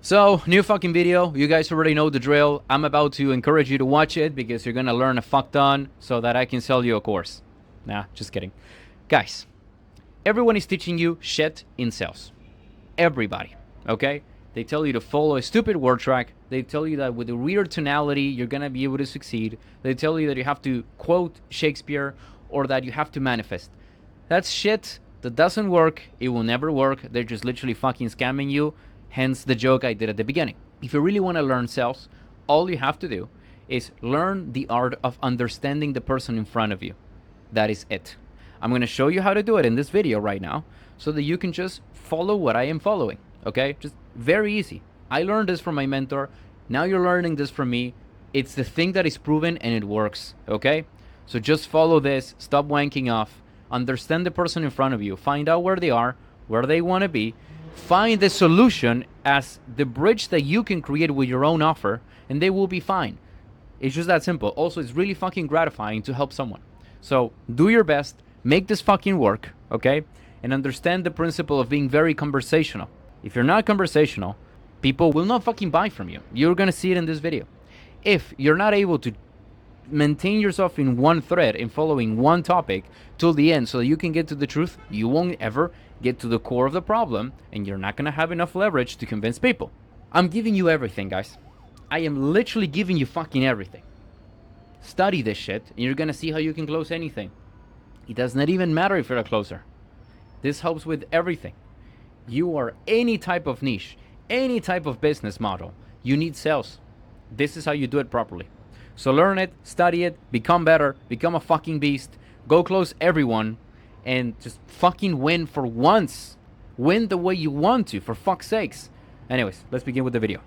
So, new fucking video. You guys already know the drill. I'm about to encourage you to watch it because you're gonna learn a fuck ton so that I can sell you a course. Nah, just kidding. Guys, everyone is teaching you shit in sales. Everybody, okay? They tell you to follow a stupid word track. They tell you that with a weird tonality, you're gonna be able to succeed. They tell you that you have to quote Shakespeare or that you have to manifest. That's shit. That doesn't work. It will never work. They're just literally fucking scamming you. Hence the joke I did at the beginning. If you really want to learn sales, all you have to do is learn the art of understanding the person in front of you. That is it. I'm going to show you how to do it in this video right now so that you can just follow what I am following. Okay? Just very easy. I learned this from my mentor. Now you're learning this from me. It's the thing that is proven and it works. Okay? So just follow this. Stop wanking off. Understand the person in front of you. Find out where they are, where they want to be. Find the solution as the bridge that you can create with your own offer, and they will be fine. It's just that simple. Also, it's really fucking gratifying to help someone. So do your best, make this fucking work, okay? And understand the principle of being very conversational. If you're not conversational, people will not fucking buy from you. You're gonna see it in this video. If you're not able to maintain yourself in one thread and following one topic till the end so that you can get to the truth, you won't ever get to the core of the problem and you're not gonna have enough leverage to convince people. I'm giving you everything, guys. I am literally giving you fucking everything. Study this shit and you're gonna see how you can close anything. It does not even matter if you're a closer. This helps with everything. You are any type of niche, any type of business model. You need sales. This is how you do it properly. So learn it, study it, become better, become a fucking beast, go close everyone, and just fucking win for once. Win the way you want to, for fuck's sakes. Anyways, let's begin with the video.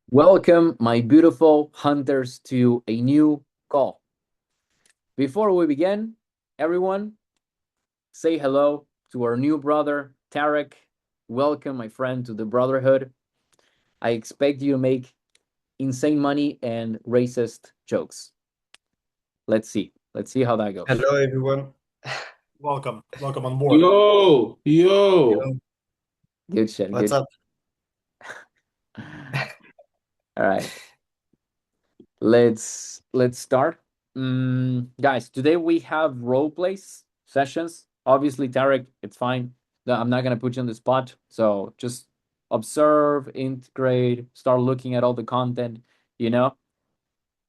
Welcome, my beautiful hunters, to a new call. Before we begin, everyone, say hello to our new brother, Tarek. Welcome, my friend, to the brotherhood. I expect you to make insane money and racist jokes. Let's see how that goes. Hello, everyone. Welcome on board. Yo. Good shit. What's good up? All right, let's start. Guys, today we have role plays sessions. Obviously, Tarek, it's fine. I'm not gonna put you on the spot, so just observe, integrate, start looking at all the content,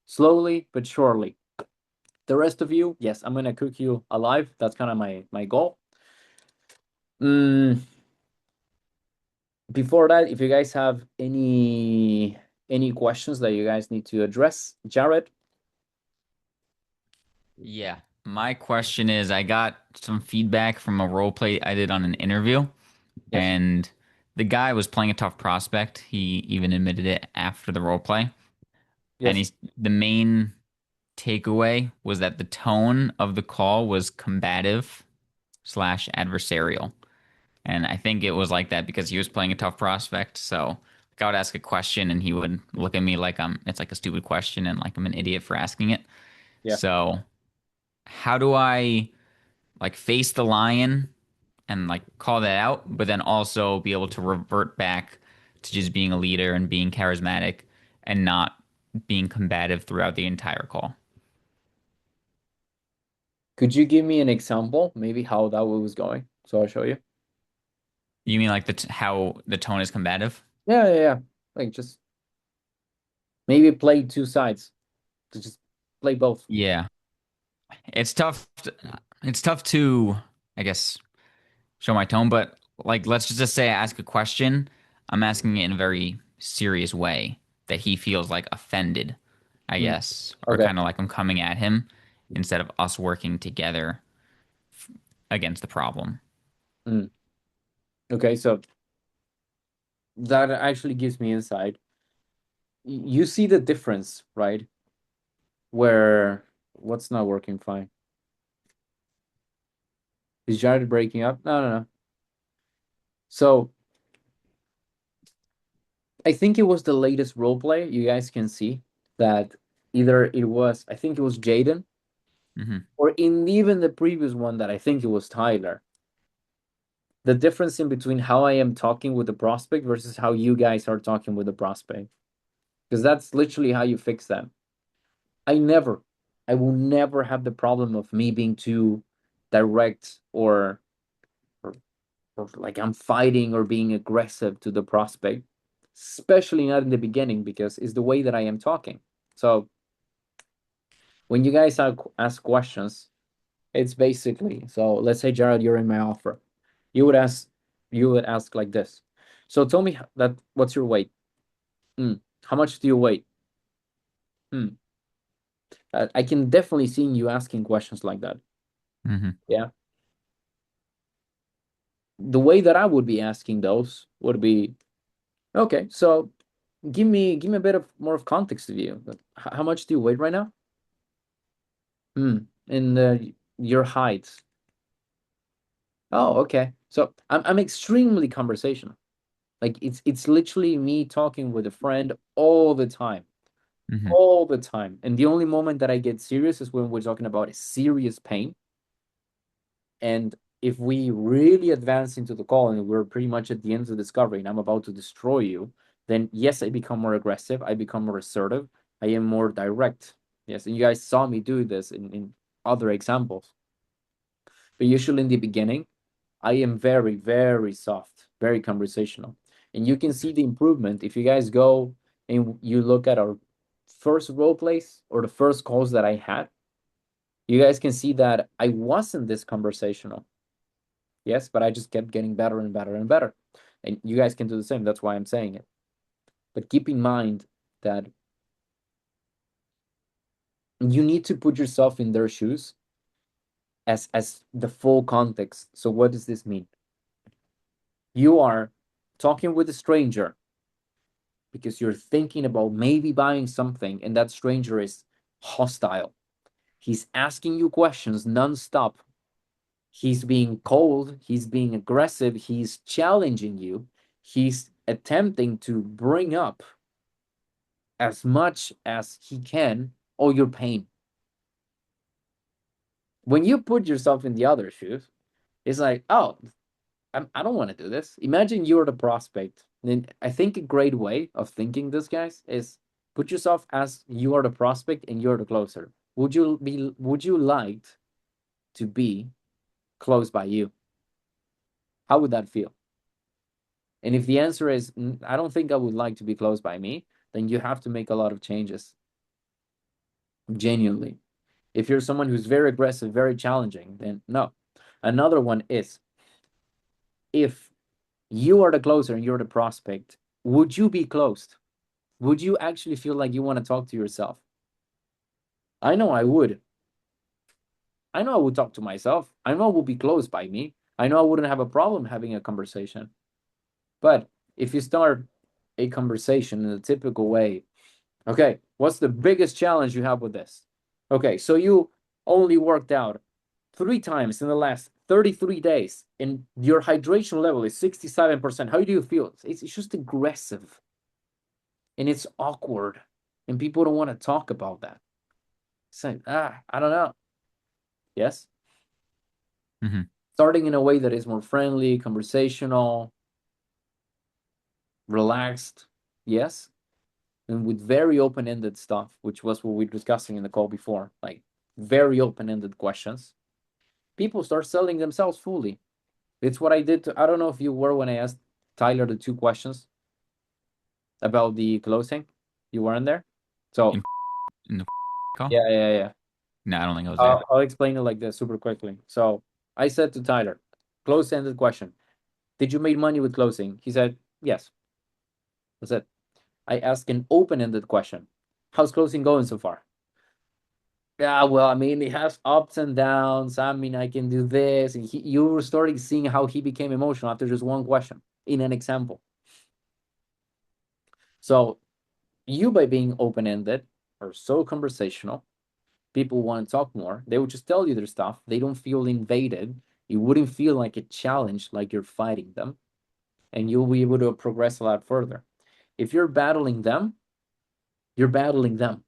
slowly but surely. The rest of you, yes, I'm gonna cook you alive. That's kind of my goal. Before that, if you guys have any questions that you guys need to address, Jared. Yeah, my question is, I got some feedback from a role play I did on an interview, Yes. and the guy was playing a tough prospect. He even admitted it after the role play. And Yes. the main takeaway was that the tone of the call was combative slash adversarial. And I think it was like that because he was playing a tough prospect. So like, I would ask a question and he would look at me like it's like a stupid question and like I'm an idiot for asking it. Yeah. So how do I like face the lion and like call that out, but then also be able to revert back to just being a leader and being charismatic and not being combative throughout the entire call? Could you give me an example, maybe how that was going, so I'll show you? You mean like how the tone is combative? Yeah. Like just maybe play two sides. To just play both. Yeah. It's tough. It's tough to, I guess, show my tone, but like, let's just say I ask a question. I'm asking it in a very serious way that he feels like offended, I Mm, guess, or okay. kind of like I'm coming at him instead of us working together against the problem. Mm. Okay, so that actually gives me insight. You see the difference, right? Where what's not working fine? Is Jared breaking up? No. So I think it was the latest roleplay. You guys can see that either it was, I think it was Jaden, Hmm. or in even the previous one that I think it was Tyler. the difference in between how I am talking with the prospect versus how you guys are talking with the prospect. Because that's literally how you fix that. I will never have the problem of me being too direct or like I'm fighting or being aggressive to the prospect, especially not in the beginning, because it's the way that I am talking. So when you guys ask questions, it's basically, so let's say, Jared, you're in my offer. You would ask like this. So tell me what's your weight? How much do you weigh? I can definitely see you asking questions like that. Yeah. The way that I would be asking those would be, okay, so give me a bit of more of context of you. How much do you weigh right now? And your height. Oh, okay. So I'm extremely conversational. Like it's literally me talking with a friend all the time. All the time. And the only moment that I get serious is when we're talking about a serious pain. And if we really advance into the call and we're pretty much at the end of the discovery and I'm about to destroy you, then yes, I become more aggressive. I become more assertive. I am more direct. Yes, and you guys saw me do this in other examples. But usually in the beginning, I am very, very soft, very conversational. And you can see the improvement if you guys go and you look at our first role plays or the first calls that I had. You guys can see that I wasn't this conversational. Yes, but I just kept getting better and better and better. And you guys can do the same. That's why I'm saying it. But keep in mind that you need to put yourself in their shoes as the full context. So what does this mean? You are talking with a stranger because you're thinking about maybe buying something, and that stranger is hostile. He's asking you questions nonstop. He's being cold, he's being aggressive, he's challenging you, he's attempting to bring up as much as he can all your pain. When you put yourself in the other shoes, it's like, oh, I don't want to do this. Imagine you're the prospect. And I think a great way of thinking this, guys, is put yourself as you are the prospect and you're the closer. Would you like to be close by you? How would that feel? And if the answer is, I don't think I would like to be close by me, then you have to make a lot of changes. Genuinely. If you're someone who's very aggressive, very challenging, then no. Another one is, if you are the closer and you're the prospect, would you be closed? Would you actually feel like you want to talk to yourself? I know I would. I know I would talk to myself. I know I would be close by me. I know I wouldn't have a problem having a conversation. But if you start a conversation in a typical way, okay, what's the biggest challenge you have with this? Okay, so you only worked out 3 times in the last 33 days and your hydration level is 67%. How do you feel? It's just aggressive and it's awkward and people don't want to talk about that. It's like, I don't know. Yes? Starting in a way that is more friendly, conversational, relaxed. Yes? And with very open-ended stuff, which was what we were discussing in the call before, like very open-ended questions. People start selling themselves fully. It's what I did I don't know if you were when I asked Tyler the 2 questions about the closing. You weren't there? So In the call? yeah. No, I don't think I was there. I'll explain it like this super quickly. So I said to Tyler, close-ended question. Did you make money with closing? He said, yes. That's it. I asked an open-ended question. How's closing going so far? Yeah, well, I mean, it has ups and downs. I mean, I can do this. And you were starting seeing how he became emotional after just one question in an example. So you, by being open-ended or so conversational, people want to talk more. They would just tell you their stuff. They don't feel invaded. It wouldn't feel like a challenge, like you're fighting them. And you'll be able to progress a lot further. If you're battling them, you're battling them.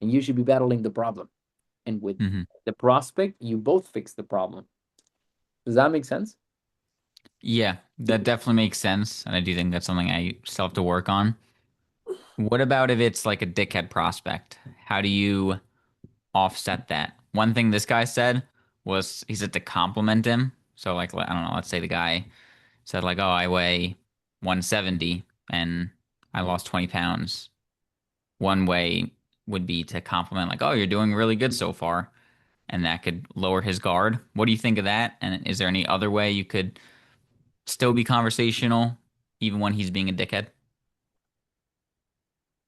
And you should be battling the problem. And with the prospect, you both fix the problem. Does that make sense? Yeah, that definitely makes sense, and I do think that's something I still have to work on. What about if it's like a dickhead prospect? How do you offset that? One thing this guy said was he said to compliment him. So like I don't know, let's say the guy said like, "Oh, I weigh 170 and I lost 20 pounds." One way would be to compliment like, "Oh, you're doing really good so far." And that could lower his guard. What do you think of that? And is there any other way you could still be conversational even when he's being a dickhead?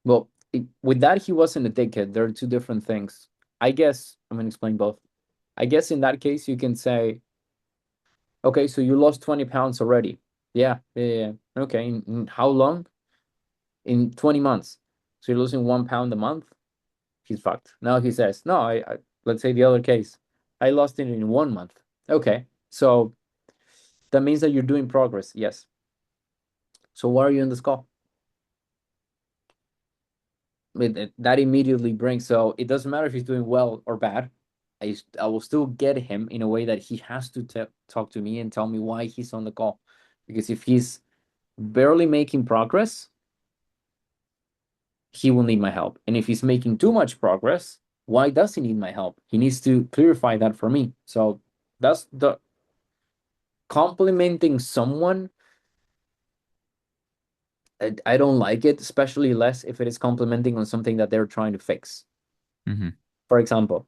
Well, with that, he wasn't a dickhead. There are two different things. I guess I'm gonna explain both. I guess in that case, you can say, okay, so you lost 20 pounds already. Yeah, yeah, yeah. Okay, in how long? In 20 months. So you're losing 1 pound a month? He's fucked. Now he says, no, let's say the other case. I lost it in 1 month. Okay, so that means that you're doing progress. Yes. So why are you in this call? That immediately brings, so it doesn't matter if he's doing well or bad. I will still get him in a way that he has to talk to me and tell me why he's on the call. Because if he's barely making progress, he will need my help. And if he's making too much progress, why does he need my help? He needs to clarify that for me. So that's the complimenting someone. I don't like it, especially less if it is complimenting on something that they're trying to fix. Hmm. For example,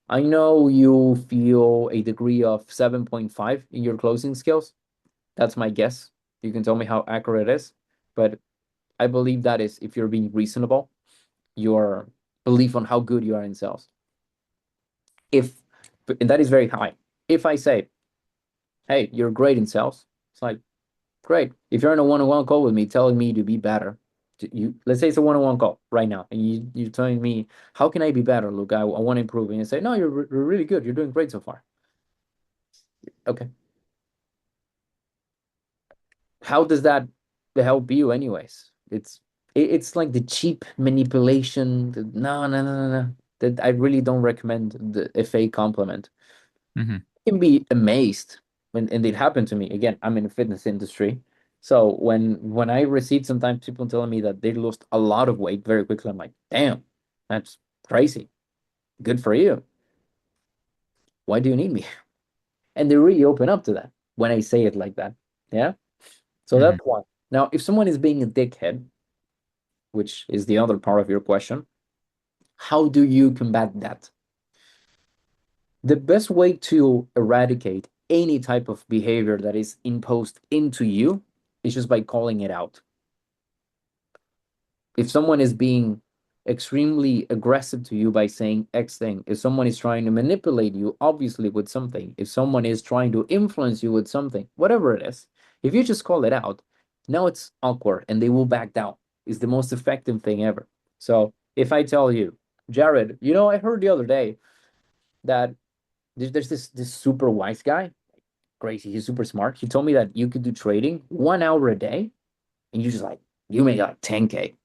I know you feel a degree of 7.5 in your closing skills. That's my guess. You can tell me how accurate it is, but I believe that is if you're being reasonable, your belief on how good you are in sales. If and that is very high. If I say, hey, you're great in sales, it's like, great. If you're in a one-on-one call with me telling me to be better, let's say it's a one-on-one call right now, and you're telling me, how can I be better? Look, I want to improve. And you say, no, you're really good. You're doing great so far. Okay. How does that help you anyways? It's like the cheap manipulation. No, no, no, no, no. That I really don't recommend a fake compliment. Hmm. You can be amazed when, and it happened to me. Again, I'm in the fitness industry. So when I receive sometimes people telling me that they lost a lot of weight very quickly, I'm like, damn, that's crazy. Good for you. Why do you need me? And they really open up to that when I say it like that. Yeah. So Hmm. that's one. Now, if someone is being a dickhead, which is the other part of your question, how do you combat that? The best way to eradicate any type of behavior that is imposed into you is just by calling it out. If someone is being extremely aggressive to you by saying X thing, if someone is trying to manipulate you, obviously with something, if someone is trying to influence you with something, whatever it is, if you just call it out, now it's awkward and they will back down. It's the most effective thing ever. So if I tell you, Jared, I heard the other day that there's this super wise guy, crazy, he's super smart. He told me that you could do trading 1 hour a day and you just like, you make like 10K.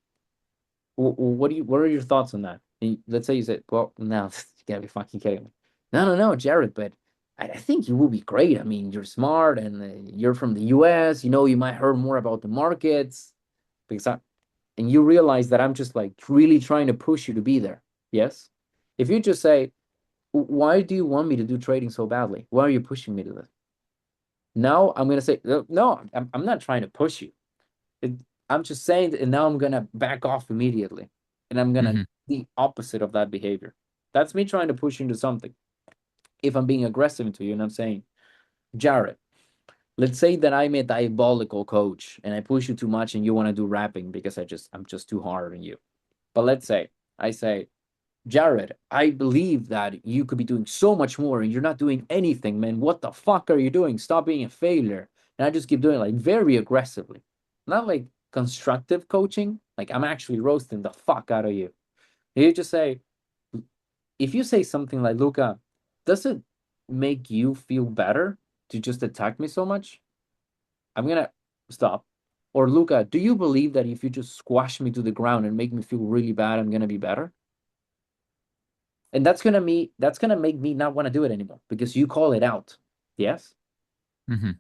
What are your thoughts on that? Let's say you said, well, no, you gotta be fucking kidding me. No, no, no, Jared, but I think you will be great. I mean, you're smart and you're from the US. You might hear more about the markets because and you realize that I'm just like really trying to push you to be there. Yes. If you just say, why do you want me to do trading so badly? Why are you pushing me to this? Now I'm gonna say, no, I'm not trying to push you. It, I'm just saying that, and now I'm gonna back off immediately, and I'm gonna do Hmm. the opposite of that behavior. That's me trying to push you into something. If I'm being aggressive to you, and I'm saying, Jared, let's say that I'm a diabolical coach, and I push you too much, and you want to do rapping because I'm just too hard on you. But let's say I say, Jared, I believe that you could be doing so much more, and you're not doing anything, man. What the fuck are you doing? Stop being a failure. And I just keep doing it, like very aggressively, not like constructive coaching. Like I'm actually roasting the fuck out of you. You just say, if you say something like, Luca, does it make you feel better to just attack me so much? I'm gonna stop. Or Luca, do you believe that if you just squash me to the ground and make me feel really bad, I'm gonna be better? And that's gonna make me not want to do it anymore because you call it out. Yes. Hmm.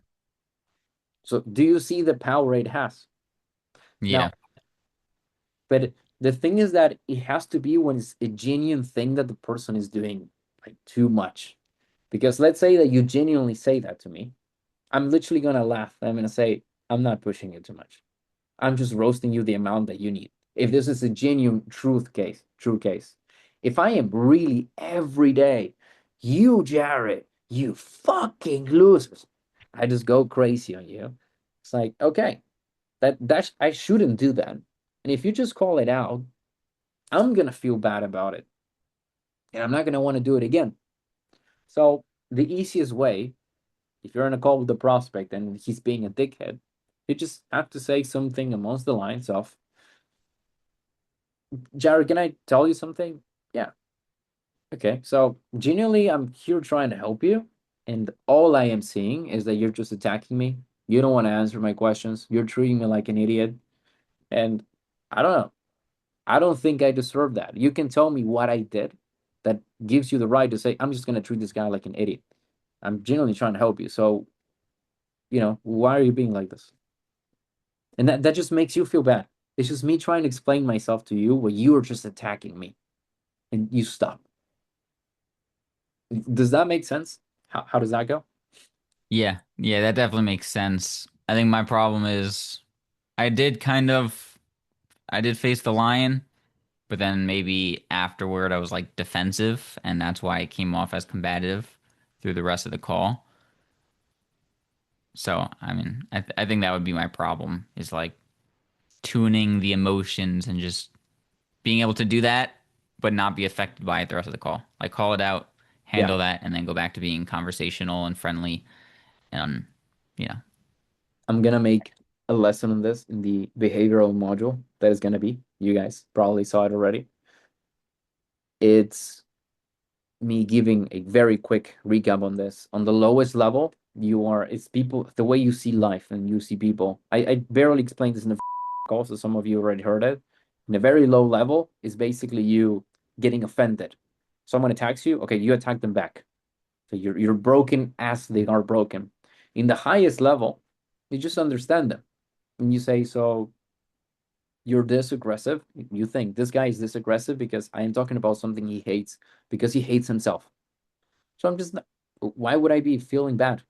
So do you see the power it has? Yeah. Now, but the thing is that it has to be when it's a genuine thing that the person is doing like too much. Because let's say that you genuinely say that to me, I'm literally gonna laugh. I'm gonna say, I'm not pushing you too much. I'm just roasting you the amount that you need. If this is a genuine true case. If I am really every day, you Jared, you fucking losers, I just go crazy on you. It's like, okay, that's I shouldn't do that. And if you just call it out, I'm gonna feel bad about it. And I'm not gonna want to do it again. So the easiest way, if you're on a call with the prospect and he's being a dickhead, you just have to say something amongst the lines of, Jared, can I tell you something? Yeah. Okay. So genuinely, I'm here trying to help you. And all I am seeing is that you're just attacking me. You don't want to answer my questions. You're treating me like an idiot. And I don't know. I don't think I deserve that. You can tell me what I did that gives you the right to say, I'm just going to treat this guy like an idiot. I'm genuinely trying to help you. So, why are you being like this? And that just makes you feel bad. It's just me trying to explain myself to you where you are just attacking me and you stop. Does that make sense? How does that go? Yeah. Yeah, that definitely makes sense. I think my problem is I did kind of I did face the lion, but then maybe afterward I was like defensive, and that's why it came off as combative through the rest of the call. So, I mean, I think that would be my problem is like tuning the emotions and just being able to do that, but not be affected by it the rest of the call. Like call it out, Yeah, handle that, and then go back to being conversational and friendly. And, you know, I'm gonna make a lesson on this in the behavioral module that is gonna be. You guys probably saw it already. It's me giving a very quick recap on this. On the lowest level, it's people, the way you see life and you see people. I barely explained this in the call, so some of you already heard it. In a very low level is basically you getting offended. Someone attacks you, okay, you attack them back. So you're broken as they are broken. In the highest level, you just understand them. And you say, so you're this aggressive. You think this guy is this aggressive because I am talking about something he hates, because he hates himself. So I'm just not, why would I be feeling bad?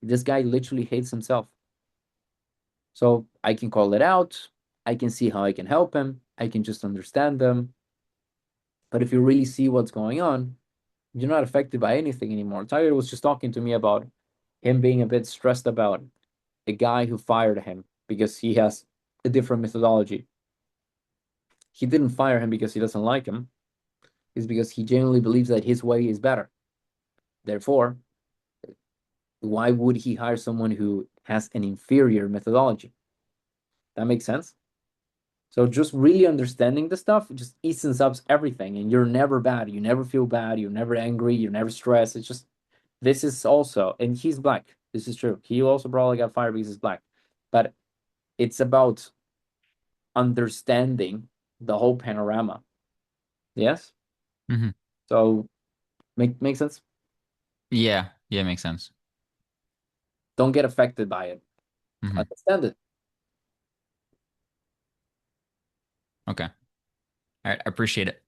This guy literally hates himself. So I can call it out. I can see how I can help him. I can just understand them. But if you really see what's going on, you're not affected by anything anymore. Tyler was just talking to me about him being a bit stressed about a guy who fired him because he has a different methodology. He didn't fire him because he doesn't like him. It's because he genuinely believes that his way is better. Therefore, why would he hire someone who has an inferior methodology? That makes sense. So just really understanding the stuff just easens up everything, and you're never bad. You never feel bad. You're never angry. You're never stressed. It's just this is also, and he's black. This is true. He also probably got fired because he's black, but it's about understanding the whole panorama. Yes. hmm So make sense. yeah, yeah, makes sense. Don't get affected by it. hmm Understand it. Okay. All right. I appreciate it.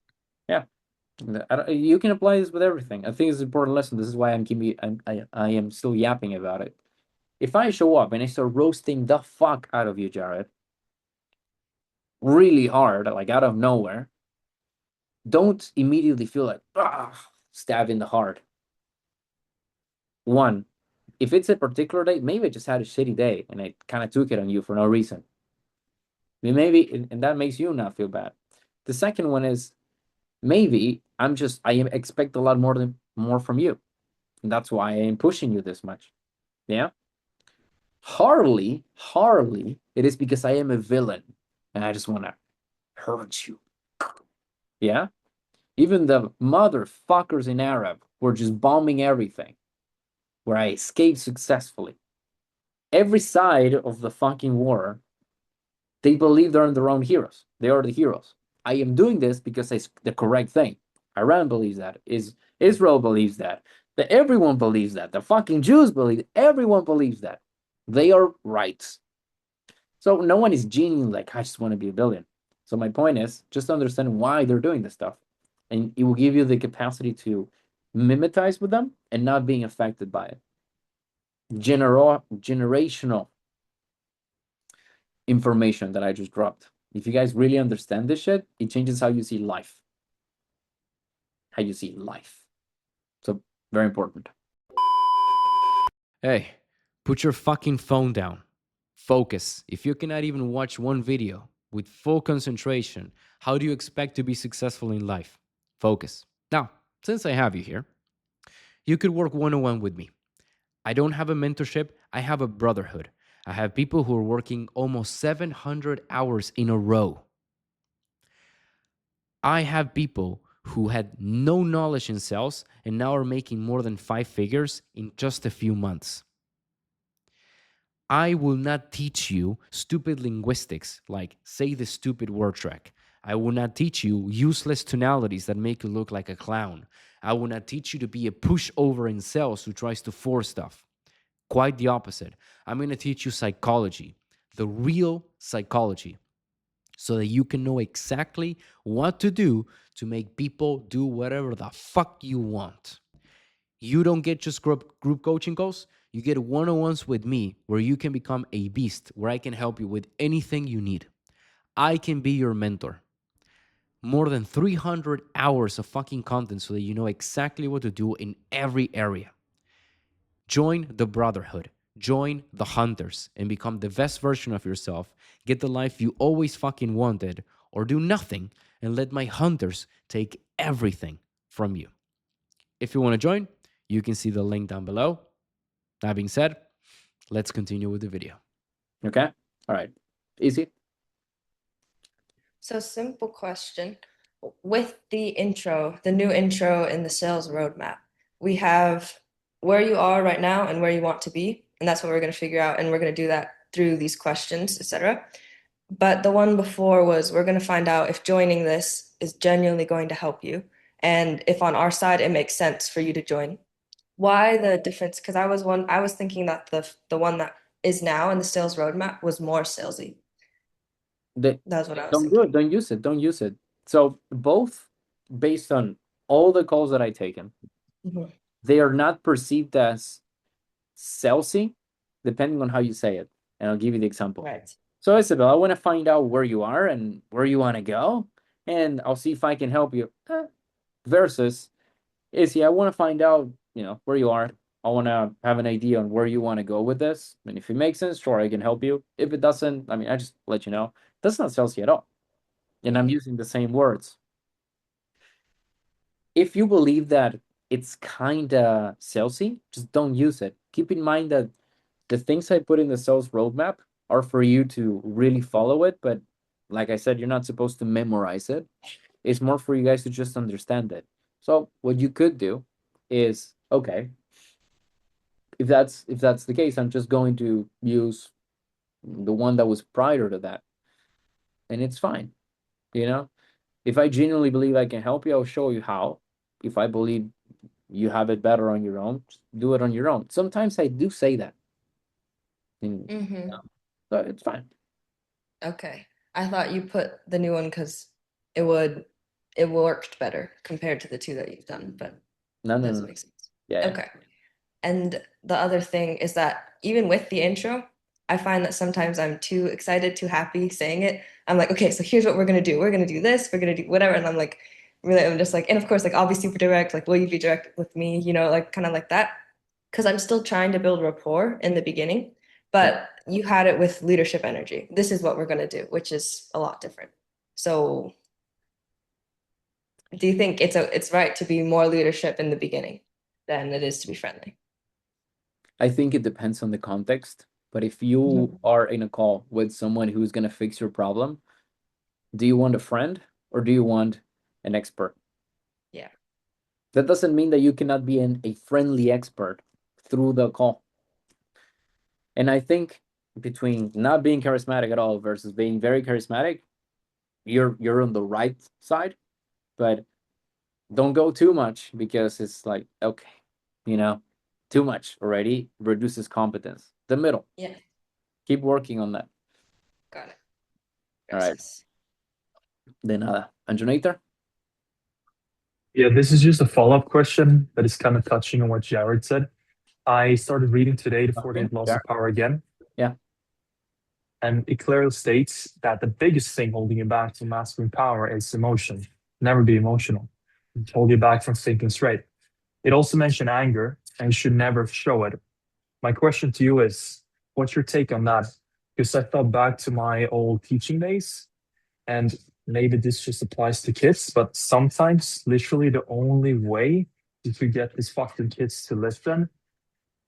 Yeah. You can apply this with everything. I think it's an important lesson. This is why I am still yapping about it. If I show up and I start roasting the fuck out of you, Jared, really hard, like out of nowhere, don't immediately feel like stab in the heart. One, if it's a particular day, maybe I just had a shitty day and I kind of took it on you for no reason. I mean, maybe, and that makes you not feel bad. The second one is maybe I expect a lot more from you. And that's why I am pushing you this much. Yeah. Hardly, it is because I am a villain and I just want to hurt you. Yeah. Even the motherfuckers in Arab were just bombing everything where I escaped successfully. Every side of the fucking war, they believe they're their own heroes. They are the heroes. I am doing this because it's the correct thing. Iran believes that. Israel believes that. Everyone believes that. The fucking Jews believe it. Everyone believes that. They are right. So no one is genie like, I just want to be a billion. So my point is just understand why they're doing this stuff. And it will give you the capacity to mimetize with them and not being affected by it. Generational information that I just dropped. If you guys really understand this shit, it changes how you see life. How you see life. So very important. Hey, put your fucking phone down. Focus. If you cannot even watch one video with full concentration, how do you expect to be successful in life? Focus. Now, since I have you here, you could work one on one with me. I don't have a mentorship, I have a brotherhood. I have people who are working almost 700 hours in a row. I have people who had no knowledge in sales and now are making more than 5 figures in just a few months. I will not teach you stupid linguistics like say the stupid word track. I will not teach you useless tonalities that make you look like a clown. I will not teach you to be a pushover in sales who tries to force stuff. Quite the opposite. I'm going to teach you psychology, the real psychology, so that you can know exactly what to do to make people do whatever the fuck you want. You don't get just group coaching calls. You get one-on-ones with me where you can become a beast, where I can help you with anything you need. I can be your mentor. More than 300 hours of fucking content so that you know exactly what to do in every area. Join the brotherhood. Join the hunters and become the best version of yourself. Get the life you always fucking wanted, or do nothing and let my hunters take everything from you. If you want to join, you can see the link down below. That being said, let's continue with the video. Okay? All right. Easy. So simple question. With the intro, the new intro in the sales roadmap, we have where you are right now and where you want to be. And that's what we're going to figure out. And we're going to do that through these questions, etc. But the one before was we're going to find out if joining this is genuinely going to help you. And if on our side it makes sense for you to join. Why the difference? Because I was thinking that the one that is now in the sales roadmap was more salesy. That's what I was Don't thinking. do it. Don't use it. Don't use it. So both, based on all the calls that I've taken, Mhm. they are not perceived as salesy, depending on how you say it. And I'll give you the example. Right. So Isabel, I want to find out where you are and where you want to go, and I'll see if I can help you. Versus, Izzy, I want to find out, where you are. I want to have an idea on where you want to go with this. And if it makes sense, sure, I can help you. If it doesn't, I just let you know. That's not salesy at all. And I'm using the same words. If you believe that it's kind of salesy, just don't use it. Keep in mind that the things I put in the sales roadmap are for you to really follow it. But like I said, you're not supposed to memorize it. It's more for you guys to just understand it. So what you could do is, okay, if that's the case, I'm just going to use the one that was prior to that. And it's fine. If I genuinely believe I can help you, I'll show you how. If I believe you have it better on your own, just do it on your own. Sometimes I do say that. So it's fine. Okay. I thought you put the new one because it worked better compared to the two that you've done, but No. doesn't make sense. Yeah. Okay. And the other thing is that even with the intro, I find that sometimes I'm too excited, too happy saying it. I'm like, okay, so here's what we're gonna do. We're gonna do this, we're gonna do whatever. And I'm just like, and of course, like I'll be super direct, like, will you be direct with me? Like kind of like that. Because I'm still trying to build rapport in the beginning, but you had it with leadership energy. This is what we're gonna do, which is a lot different. So do you think it's right to be more leadership in the beginning than it is to be friendly? I think it depends on the context. But if you are in a call with someone who's going to fix your problem, do you want a friend or do you want an expert? Yeah. That doesn't mean that you cannot be a friendly expert through the call. And I think between not being charismatic at all versus being very charismatic, you're on the right side. But don't go too much because it's like, okay, too much already reduces competence. The middle. Yeah. Keep working on that. Got it. All right. Gracias. De nada. Anjonator? Yeah, this is just a follow-up question that is kind of touching on what Jared said. I started reading today The 48 Laws of Power again. Yeah. And it clearly states that the biggest thing holding you back to mastering power is emotion. Never be emotional. It hold you back from thinking straight. It also mentioned anger, and you should never show it. My question to you is, what's your take on that? Because I thought back to my old teaching days, and maybe this just applies to kids, but sometimes literally the only way you could get these fucking kids to listen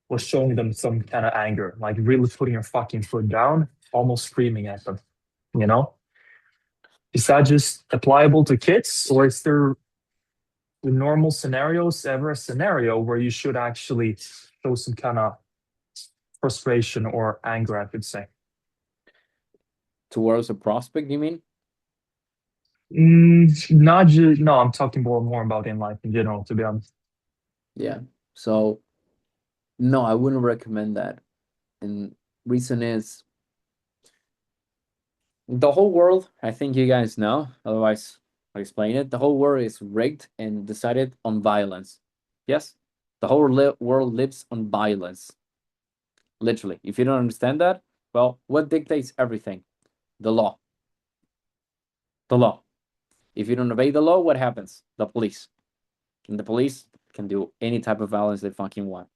was showing them some kind of anger, like really putting your fucking foot down, almost screaming at them, you know? Is that just applicable to kids, or is there in normal scenarios ever a scenario where you should actually show some kind of frustration or anger, I could say? Towards a prospect, you mean? Not just, no, I'm talking more about in life in general, to be honest. Yeah. So, no, I wouldn't recommend that. And reason is the whole world, I think you guys know, otherwise I'll explain it. The whole world is rigged and decided on violence. Yes? The whole world lives on violence. Literally. If you don't understand that, well, what dictates everything? The law. The law. If you don't obey the law, what happens? The police. And the police can do any type of violence they fucking want.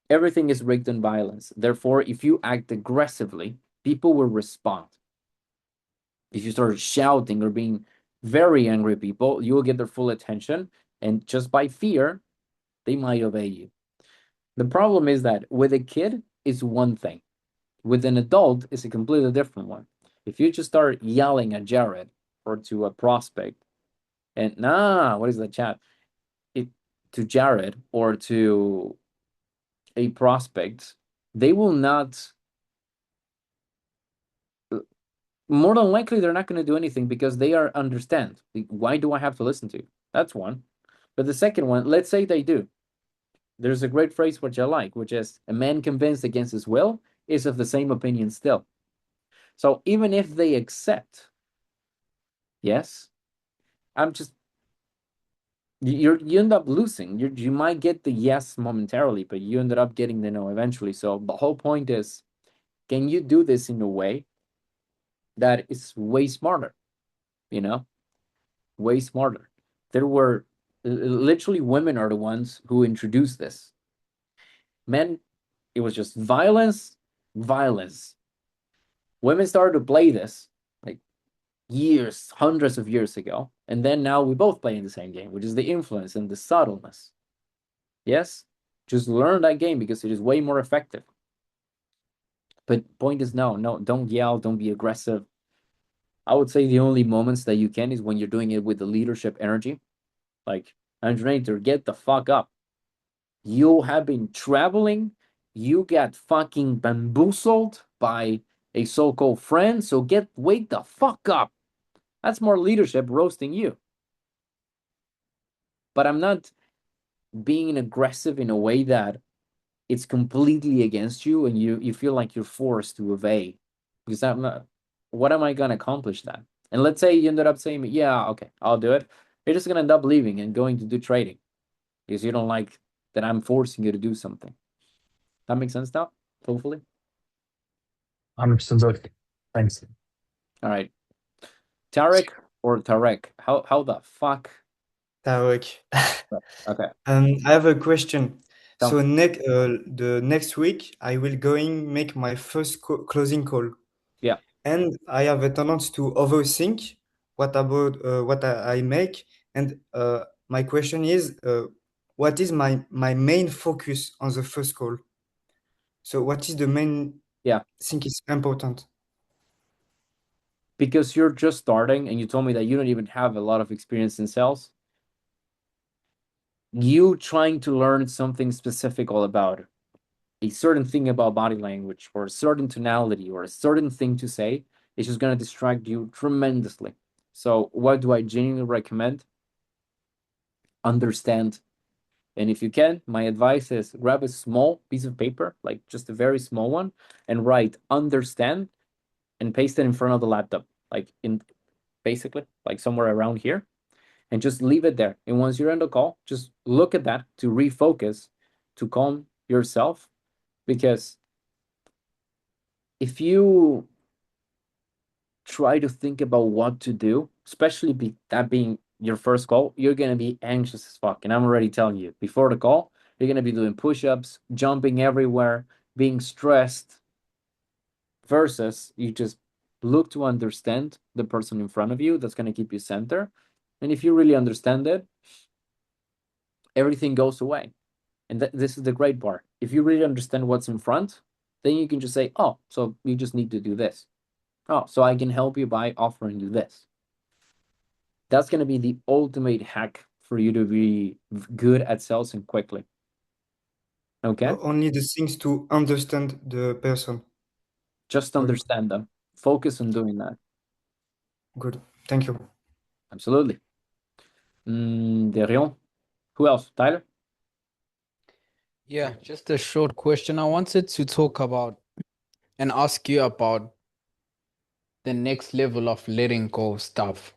Everything is rigged on violence. Therefore, if you act aggressively, people will respond. If you start shouting or being very angry people, you will get their full attention. And just by fear, they might obey you. The problem is that with a kid, it's one thing. With an adult, it's a completely different one. If you just start yelling at Jared or to a prospect, and what is the chat? To Jared or to a prospect, they will not. More than likely, they're not going to do anything because they are understand. Why do I have to listen to you? That's one. But the second one, let's say they do. There's a great phrase which I like, which is a man convinced against his will is of the same opinion still. So even if they accept, yes, I'm just you end up losing. You might get the yes momentarily, but you ended up getting the no eventually. So the whole point is, can you do this in a way that is way smarter? You know, way smarter. There were literally women are the ones who introduced this. Men, it was just violence, violence. Women started to play this like years, hundreds of years ago. And then now we both play in the same game, which is the influence and the subtleness. Yes? Just learn that game because it is way more effective. But point is no, don't yell, don't be aggressive. I would say the only moments that you can is when you're doing it with the leadership energy. Like, Andrenator, get the fuck up. You have been traveling. You got fucking bamboozled by a so-called friend. So wake the fuck up. That's more leadership roasting you. But I'm not being aggressive in a way that it's completely against you and you feel like you're forced to obey. Because I'm not, what am I gonna accomplish that? And let's say you ended up saying, yeah, okay, I'll do it. You're just gonna end up leaving and going to do trading because you don't like that I'm forcing you to do something. That makes sense now? Hopefully. 100% good. Thanks. All right. Tarek or Tarek? How the fuck? Tarek. Okay. I have a question. Tell So the next week I will going make my first closing call. Yeah. And I have a tendency to overthink what I make. And my question is, what is my main focus on the first call? So what is the main thing is important? Because you're just starting and you told me that you don't even have a lot of experience in sales. You trying to learn something specific all about a certain thing about body language or a certain tonality or a certain thing to say is just going to distract you tremendously. So what do I genuinely recommend? Understand And if you can, my advice is grab a small piece of paper, like just a very small one, and write understand and paste it in front of the laptop, like in basically like somewhere around here, and just leave it there. And once you're on the call, just look at that to refocus, to calm yourself. Because if you try to think about what to do, especially that being your first call, you're gonna be anxious as fuck. And I'm already telling you, before the call, you're gonna be doing push-ups, jumping everywhere, being stressed, versus you just look to understand the person in front of you. That's gonna keep you center. And if you really understand it, everything goes away. And this is the great part. If you really understand what's in front, then you can just say, oh, so you just need to do this. Oh, so I can help you by offering you this. That's going to be the ultimate hack for you to be good at sales and quickly. Okay? Only the things to understand the person. Just understand them. Focus on doing that. Good. Thank you. Absolutely. Derion. Who else? Tyler? Yeah, just a short question. I wanted to talk about and ask you about the next level of letting go of stuff.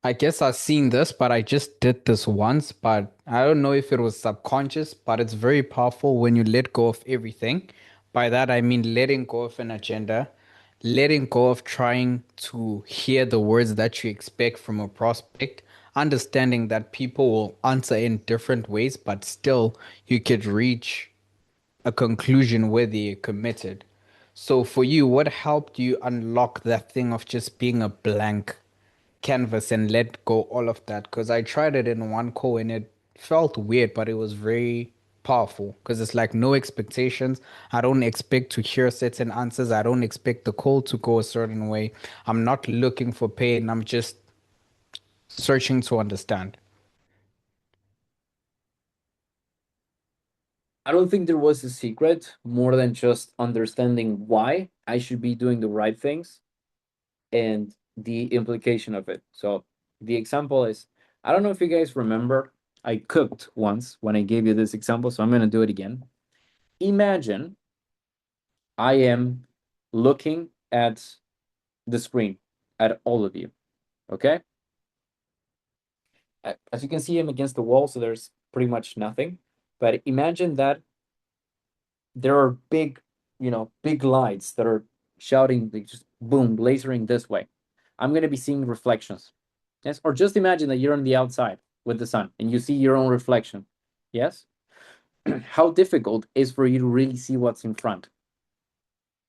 I guess I've seen this, but I just did this once, but I don't know if it was subconscious, but it's very powerful when you let go of everything. By that, I mean letting go of an agenda, letting go of trying to hear the words that you expect from a prospect, understanding that people will answer in different ways, but still you could reach a conclusion where they're committed. So for you, what helped you unlock that thing of just being a blank canvas and let go all of that? Because I tried it in one call and it felt weird, but it was very powerful because it's like no expectations. I don't expect to hear certain answers. I don't expect the call to go a certain way. I'm not looking for pain. I'm just searching to understand. I don't think there was a secret more than just understanding why I should be doing the right things and the implication of it. So the example is, I don't know if you guys remember, I cooked once when I gave you this example, so I'm going to do it again. Imagine I am looking at the screen at all of you, okay? As you can see, I'm against the wall, so there's pretty much nothing. But imagine that there are big lights that are shouting, like just boom, lasering this way. I'm going to be seeing reflections. Yes. Or just imagine that you're on the outside with the sun and you see your own reflection. Yes. How difficult is for you to really see what's in front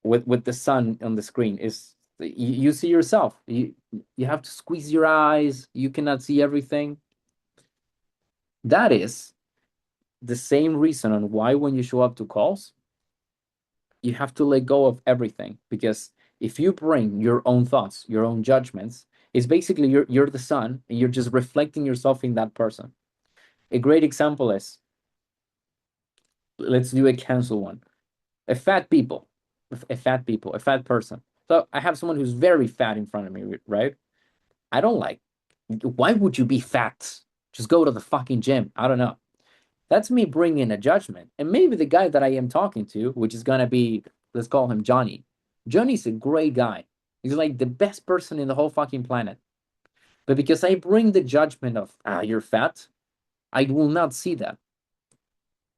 with the sun on the screen? Is you see yourself. You have to squeeze your eyes. You cannot see everything. That is the same reason on why when you show up to calls, you have to let go of everything. Because if you bring your own thoughts, your own judgments, it's basically you're the sun and you're just reflecting yourself in that person. A great example is, let's do a cancel one. A fat person. So I have someone who's very fat in front of me, right? I don't like, why would you be fat? Just go to the fucking gym. I don't know. That's me bringing a judgment. And maybe the guy that I am talking to, which is going to be, let's call him Johnny. Johnny's a great guy. He's like the best person in the whole fucking planet. But because I bring the judgment of, you're fat, I will not see that.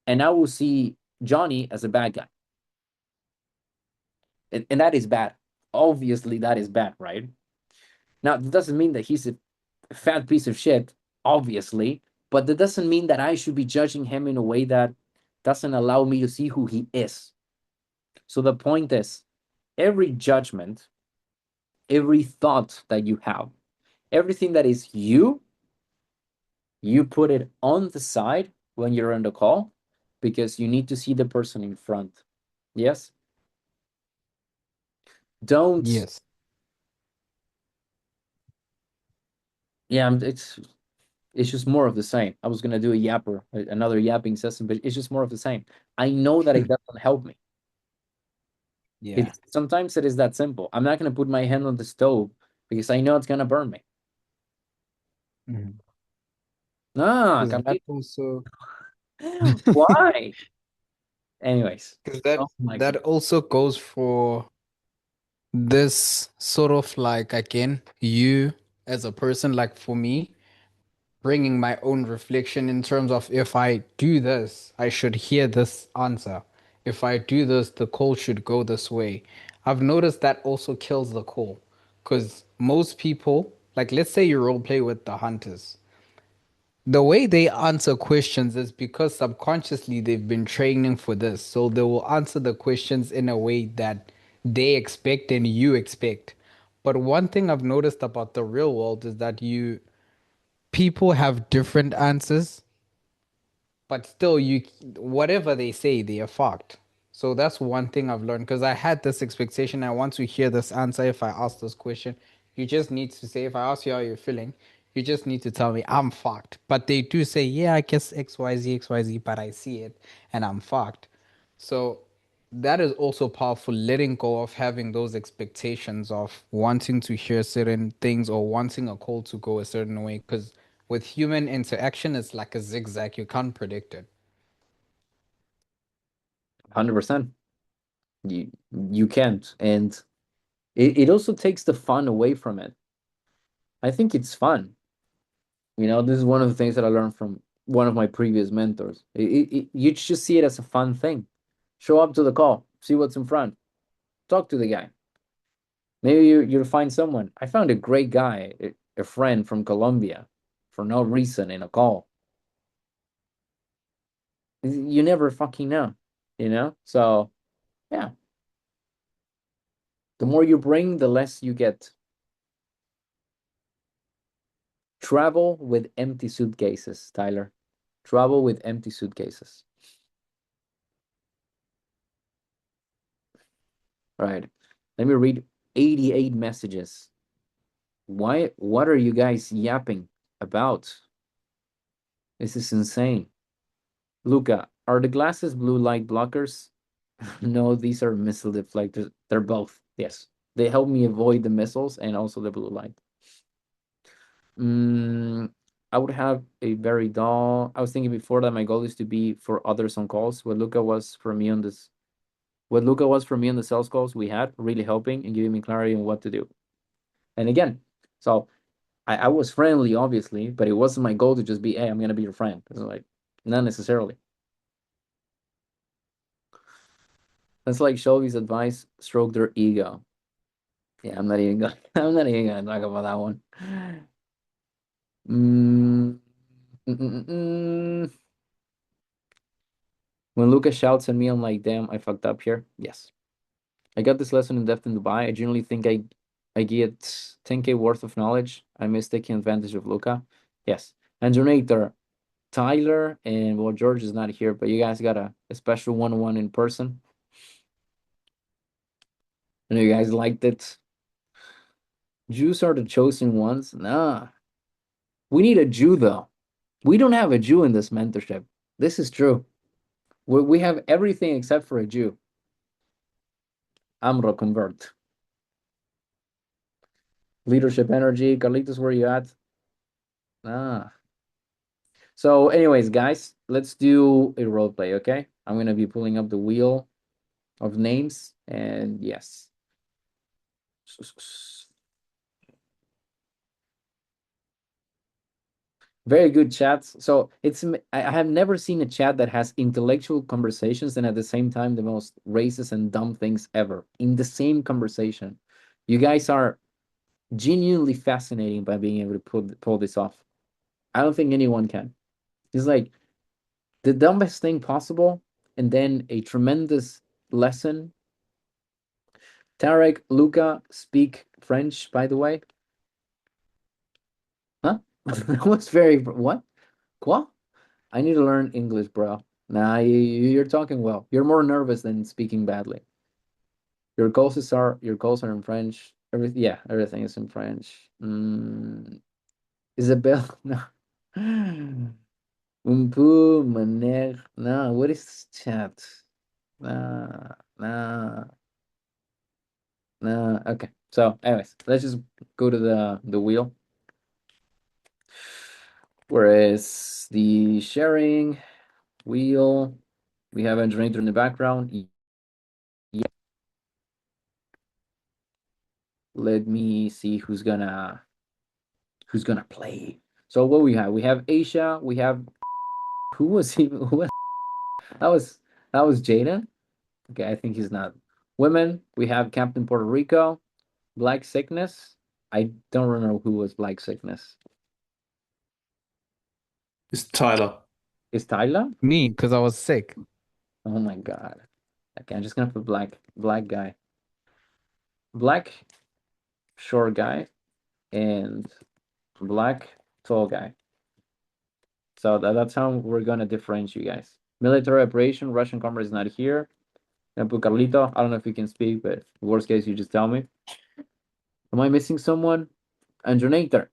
And I will see Johnny as a bad guy. And that is bad. Obviously, that is bad, right? Now, that doesn't mean that he's a fat piece of shit, obviously, but that doesn't mean that I should be judging him in a way that doesn't allow me to see who he is. So the point is, every judgment, every thought that you have, everything that is you put it on the side when you're on the call because you need to see the person in front. Yes? Don't. Yes. Yeah, it's just more of the same. I was gonna do another yapping session, but it's just more of the same. I know that it doesn't help me. Yeah. Sometimes it is that simple. I'm not gonna put my hand on the stove because I know it's gonna burn me. Mhm. Ah, 'Cause that Camilo. also Why? Anyways. 'Cause that Oh my that also goes for this sort of like, again, you as a person, like for me, bringing my own reflection in terms of if I do this, I should hear this answer. If I do this, the call should go this way. I've noticed that also kills the call. Because most people, like let's say you role play with the hunters, the way they answer questions is because subconsciously they've been training for this. So they will answer the questions in a way that they expect and you expect. But one thing I've noticed about the real world is that people have different answers, but still whatever they say, they are fucked. So that's one thing I've learned because I had this expectation. I want to hear this answer if I ask this question. You just need to say, if I ask you how you're feeling, you just need to tell me I'm fucked. But they do say, yeah, I guess XYZ, XYZ, but I see it and I'm fucked. So that is also powerful, letting go of having those expectations of wanting to hear certain things or wanting a call to go a certain way. Because with human interaction, it's like a zigzag. You can't predict it. 100%. You can't. And it also takes the fun away from it. I think it's fun. This is one of the things that I learned from one of my previous mentors. You just see it as a fun thing. Show up to the call, see what's in front, talk to the guy. Maybe you'll find someone. I found a great guy, a friend from Colombia, for no reason in a call. You never fucking know, So, yeah. The more you bring, the less you get. Travel with empty suitcases, Tyler. Travel with empty suitcases. Right. Let me read 88 messages. What are you guys yapping about? This is insane. Luca, are the glasses blue light blockers? No, these are missile deflectors. They're both. Yes. They help me avoid the missiles and also the blue light. I would have a very dull. I was thinking before that my goal is to be for others on calls. What Luca was for me on the sales calls we had, really helping and giving me clarity on what to do. And again, so I was friendly, obviously, but it wasn't my goal to just be, hey, I'm gonna be your friend. It's like, not necessarily. That's like Shelby's advice, stroke their ego. Yeah, I'm not even gonna talk about that one. Mm, mm, mm, mm. When Lucas shouts at me, I'm like, damn, I fucked up here. Yes. I got this lesson in depth in Dubai. I genuinely think I get 10K worth of knowledge. I miss taking advantage of Luca. Yes. And donator, Tyler, and well, George is not here, but you guys got a special one-on-one in person. I know you guys liked it. Jews are the chosen ones. Nah. We need a Jew, though. We don't have a Jew in this mentorship. This is true. We have everything except for a Jew. Amro convert. Leadership energy. Carlitos, where you at? Ah. So anyways, guys, let's do a role play, okay? I'm going to be pulling up the wheel of names, and yes. Very good chats. So I have never seen a chat that has intellectual conversations and at the same time the most racist and dumb things ever in the same conversation. You guys are genuinely fascinating by being able to pull this off. I don't think anyone can. It's like the dumbest thing possible and then a tremendous lesson. Tarek, Luca speak French, by the way. Huh? That was very what? Quoi? I need to learn English, bro. Nah, you're talking well. You're more nervous than speaking badly. Your calls are in French. Everything is in French. Isabel, no. Un peu manière. No, what is this chat? Nah, nah, nah. Okay. So, anyways, let's just go to the wheel. Where is the sharing? Wheel. We have a generator in the background. Yeah. Let me see who's gonna play. So what we have? We have Asia. We have who was he? Who was that was Jaden. Okay, I think he's not. Women. We have Captain Puerto Rico. Black Sickness. I don't remember who was Black Sickness. It's Tyler. Is Tyler? Me, because I was sick. Oh my god. Okay, I'm just gonna put black guy. Black short guy and black tall guy. So that's how we're gonna differentiate you guys. Military operation, Russian comrade is not here. And put Carlito. I don't know if you can speak, but worst case, you just tell me. Am I missing someone? Andronator.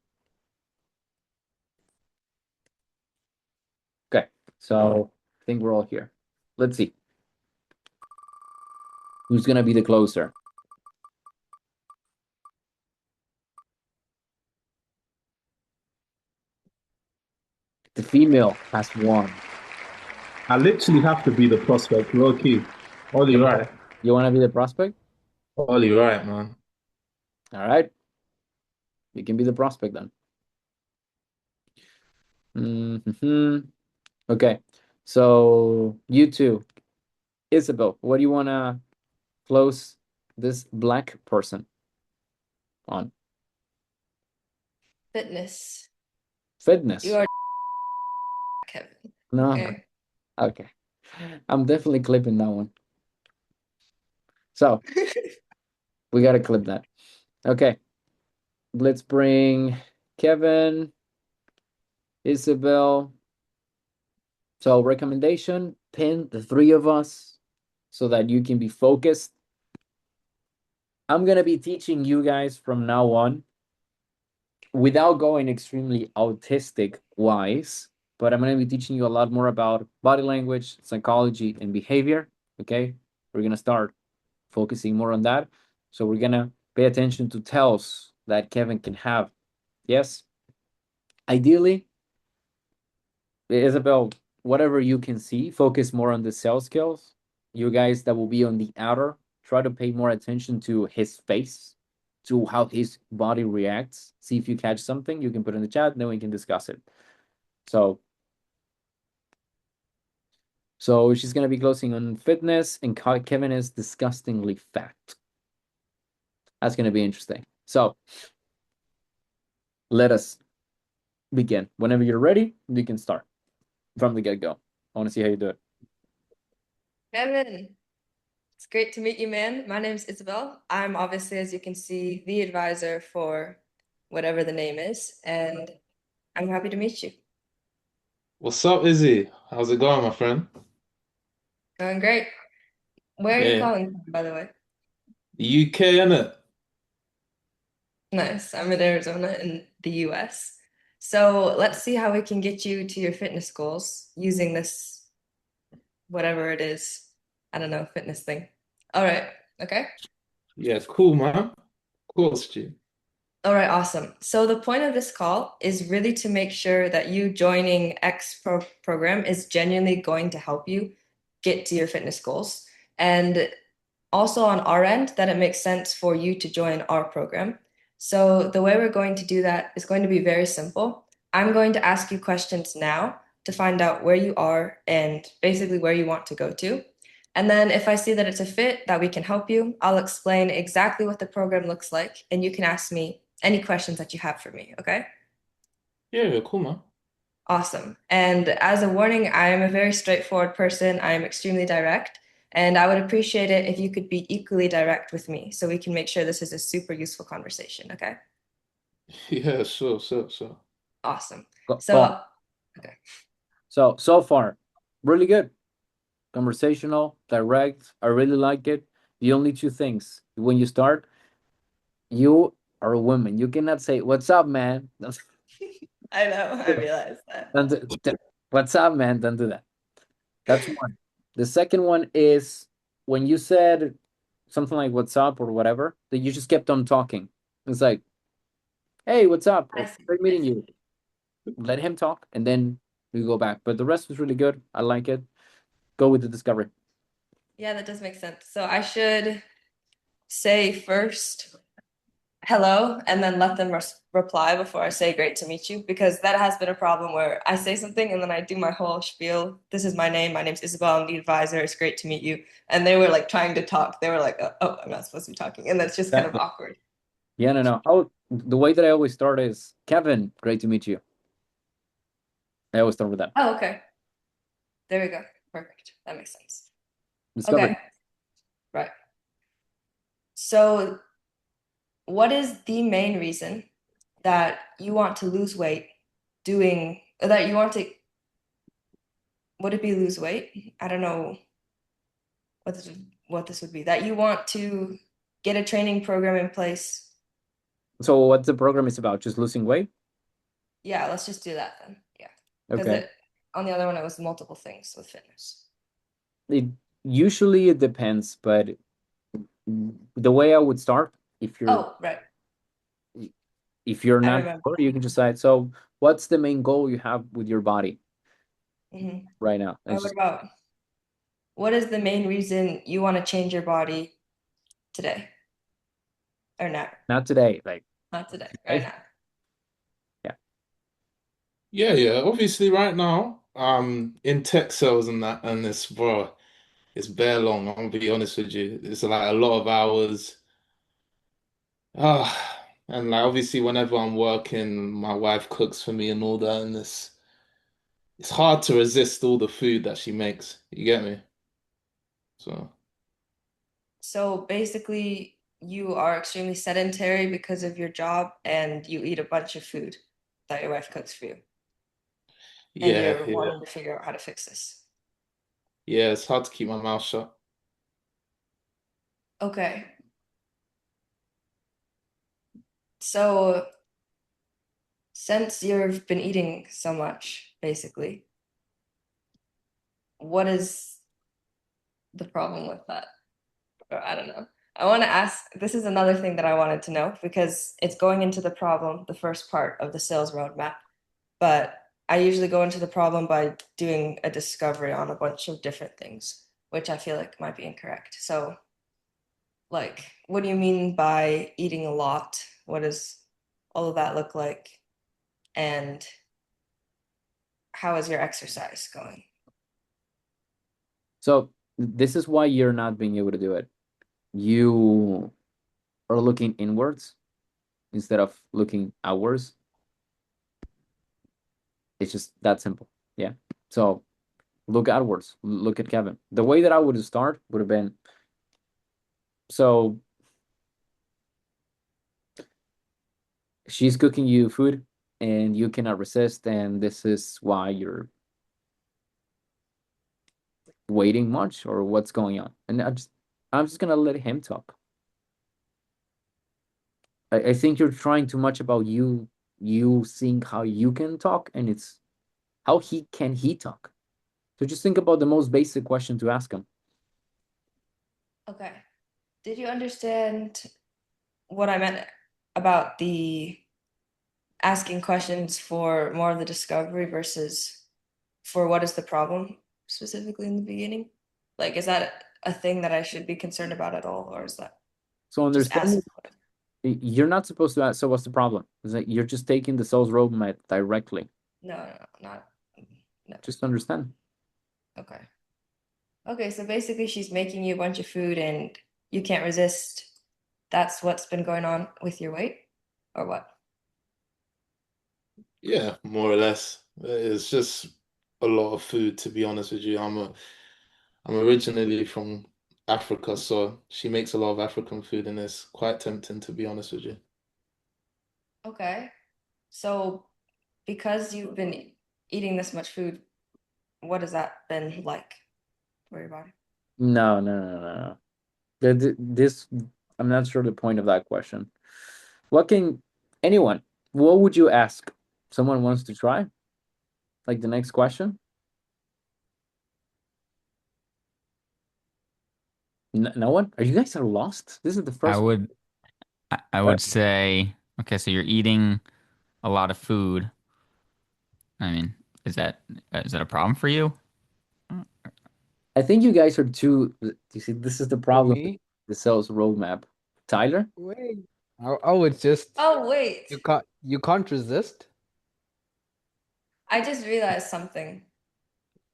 Okay, so I think we're all here. Let's see. Who's gonna be the closer? The female has won. I literally have to be the prospect, low key. Ollie, right. You wanna be the prospect? Ollie, right, man. All right. You can be the prospect then. Okay. So you two, Isabel, what do you wanna close this black person on? Fitness. Fitness. You are Kevin. No. Okay. Okay. I'm definitely clipping that one. So we gotta clip that. Okay. Let's bring Kevin, Isabel. So recommendation, pin the three of us so that you can be focused. I'm gonna be teaching you guys from now on without going extremely autistic wise, but I'm gonna be teaching you a lot more about body language, psychology, and behavior. Okay, we're gonna start focusing more on that. So we're gonna pay attention to tells that Kevin can have. Yes, ideally, Isabel, whatever you can see, focus more on the sales skills. You guys that will be on the outer, try to pay more attention to his face, to how his body reacts. See if you catch something, you can put in the chat, then we can discuss it. So she's gonna be closing on fitness, and Kevin is disgustingly fat. That's gonna be interesting. So let us begin. Whenever you're ready, you can start from the get-go. I want to see how you do it. Kevin, it's great to meet you, man. My name's Isabel. I'm obviously, as you can see, the advisor for whatever the name is, and I'm happy to meet you. What's up, Izzy? How's it going, my friend? Going great. Where are you Yeah. calling from, by the way? The UK, innit? Nice. I'm in Arizona in the US. So let's see how we can get you to your fitness goals using this, whatever it is. I don't know, fitness thing. All right. Okay. Yeah, cool, man. Of course, G. All right, awesome. So the point of this call is really to make sure that you joining program is genuinely going to help you get to your fitness goals. And also on our end, that it makes sense for you to join our program. So the way we're going to do that is going to be very simple. I'm going to ask you questions now to find out where you are and basically where you want to go to. And then if I see that it's a fit that we can help you, I'll explain exactly what the program looks like, and you can ask me any questions that you have for me, okay? Yeah, cool, man. Awesome. And as a warning, I am a very straightforward person. I am extremely direct, and I would appreciate it if you could be equally direct with me so we can make sure this is a super useful conversation, okay? Yeah, sure. Awesome. Go So, on. okay. So far, really good. Conversational, direct. I really like it. The only two things when you start, you are a woman. You cannot say, "What's up, man?" I know, I realized that. What's up, man? Don't do that. That's one. The second one is when you said something like "What's up" or whatever, that you just kept on talking. It's like, "Hey, what's up? I Or see. great meeting you." Let him talk, and then we go back. But the rest was really good. I like it. Go with the discovery. Yeah, that does make sense. So I should say first hello and then let them reply before I say great to meet you, because that has been a problem where I say something and then I do my whole spiel. This is my name. My name's Isabel. I'm the advisor. It's great to meet you. And they were like trying to talk. They were like, oh, I'm not supposed to be talking. And that's just kind of awkward. Yeah, no. The way that I always start is Kevin, great to meet you. I always start with that. Oh, okay. There we go. Perfect. That makes sense. Discovery. Okay. Right. So, what is the main reason that you want to lose weight that you want to, would it be lose weight? I don't know what this would be. That you want to get a training program in place. So what the program is about? Just losing weight? Yeah, let's just do that then. Yeah. Because Okay. on the other one, it was multiple things with fitness. Usually it depends, but the way I would start, if you're Oh, right. not remember. sure, you can decide. So what's the main goal you have with your body right now? What is the main reason you want to change your body today? Or not? Not today, like Not today, right now. Yeah. Obviously, right now, in tech sales and that, and this, bro, it's bare long. I'm gonna be honest with you. It's like a lot of hours. And like obviously, whenever I'm working, my wife cooks for me and all that, and it's hard to resist all the food that she makes. You get me? So So basically, you are extremely sedentary because of your job and you eat a bunch of food that your wife cooks for you. And yeah, you're yeah, wanting to figure out how to fix this. yeah. It's hard to keep my mouth shut. Okay. So since you've been eating so much, basically, what is the problem with that? Or I don't know. I want to ask, this is another thing that I wanted to know because it's going into the problem, the first part of the sales roadmap. But I usually go into the problem by doing a discovery on a bunch of different things, which I feel like might be incorrect. So, like, what do you mean by eating a lot? What does all of that look like? And how is your exercise going? So this is why you're not being able to do it. You are looking inwards instead of looking outwards. It's just that simple. Yeah. So look outwards. Look at Kevin. The way that I would start would have been, so she's cooking you food and you cannot resist, and this is why you're waiting much, or what's going on. And I'm just gonna let him talk. I think you're trying too much about you seeing how you can talk, and it's how he talk. So just think about the most basic question to ask him. Okay. Did you understand what I meant about the asking questions for more of the discovery versus for what is the problem specifically in the beginning? Like, is that a thing that I should be concerned about at all, or is that So just understand, asking? you're not supposed to ask, so what's the problem? Is that you're just taking the sales roadmap directly. No, not no. Just understand. Okay. Okay, so basically she's making you a bunch of food and you can't resist. That's what's been going on with your weight, or what? Yeah, more or less. It's just a lot of food, to be honest with you. I'm originally from Africa, so she makes a lot of African food, and it's quite tempting, to be honest with you. Okay. So because you've been eating this much food, what has that been like for your body? No. This, I'm not sure the point of that question. What can anyone? What would you ask? Someone wants to try? Like the next question? No one? Are you guys are lost? This is the I first. would I would say, okay, so you're eating a lot of food. I mean, Is that a problem for you? I think you guys are too. You see, this is the For problem with me, the sales roadmap. Tyler, wait. I would just Oh, wait. you can't resist. I just realized something.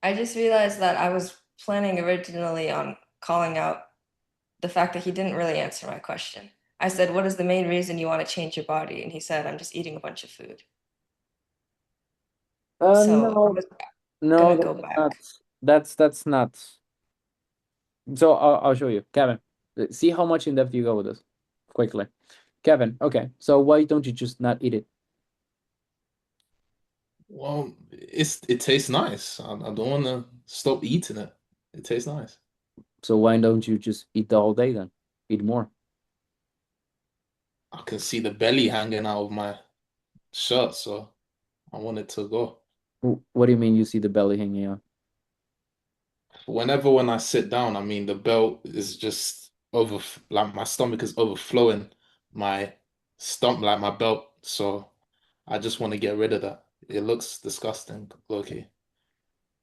I just realized that I was planning originally on calling out the fact that he didn't really answer my question. I said, "What is the main reason you want to change your body?" And he said, "I'm just eating a bunch of food." So I'm no, just no, gonna go that's not. back. That's not. So I'll show you, Kevin. See how much in depth you go with this, quickly. Kevin, okay. So why don't you just not eat it? Well, it tastes nice. I don't want to stop eating it. It tastes nice. So why don't you just eat the whole day then? Eat more. I can see the belly hanging out of my shirt, so I want it to go. What do you mean you see the belly hanging out? Whenever when I sit down, I mean the belt is just over, like my stomach is overflowing my stomach, like my belt. So I just want to get rid of that. It looks disgusting, Loki.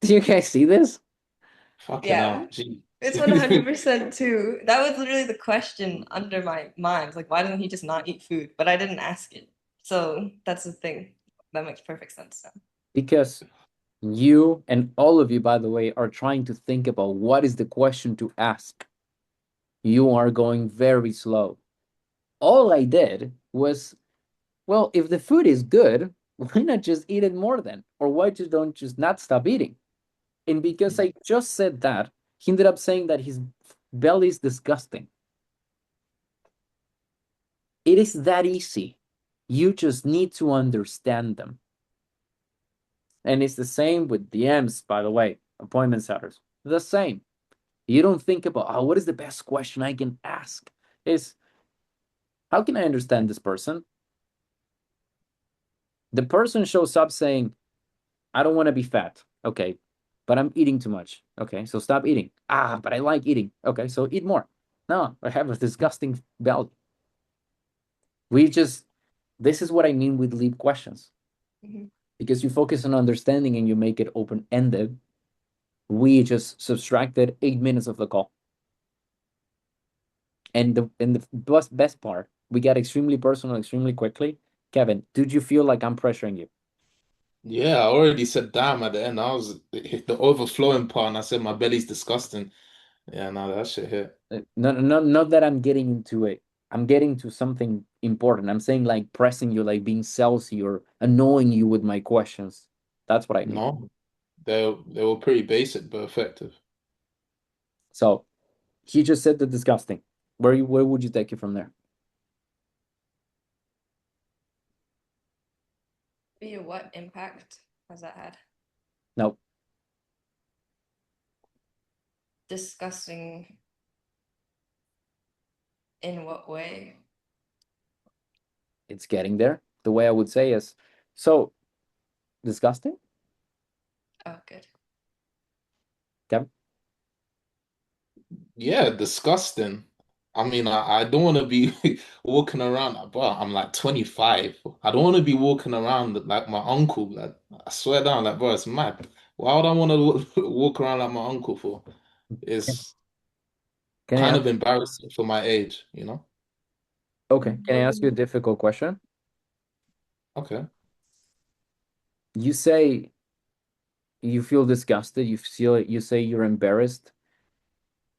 Do you guys see this? Fucking Yeah, hell. Gee. it's 100% too. That was literally the question under my mind. Like, why didn't he just not eat food? But I didn't ask it. So that's the thing. That makes perfect sense now. Because you and all of you, by the way, are trying to think about what is the question to ask. You are going very slow. All I did was, well, if the food is good, why not just eat it more then? Or why just don't just not stop eating? And because I just said that, he ended up saying that his belly is disgusting. It is that easy. You just need to understand them. And it's the same with DMs, by the way, appointment setters. The same. You don't think about, oh, what is the best question I can ask? Is how can I understand this person? The person shows up saying, I don't want to be fat. Okay, but I'm eating too much. Okay, so stop eating. Ah, but I like eating. Okay, so eat more. No, I have a disgusting belly. This is what I mean with leap questions. Mhm. Because you focus on understanding and you make it open ended, we just subtracted 8 minutes of the call. And the best part, we got extremely personal extremely quickly. Kevin, did you feel like I'm pressuring you? Yeah, I already said damn at the end. I was the overflowing part, and I said my belly's disgusting. Yeah, no, that shit hit. No, not that I'm getting into it. I'm getting to something important. I'm saying like pressing you, like being salesy or annoying you with my questions. That's what I mean. No, they were pretty basic but effective. So he just said the disgusting. Where would you take it from there? Via what impact has that had? No, Disgusting in what way? it's getting there. The way I would say is so disgusting. Oh, good. Kevin? Yeah, disgusting. I mean, I don't want to be walking around, but I'm like 25. I don't want to be walking around like my uncle. Like, I swear down, like, bro, it's mad. Why would I want to walk around like my uncle for? It's Can I kind ask? of embarrassing for my age, you know? Okay, can I ask you a difficult question? Okay. You say you feel disgusted. You say you're embarrassed,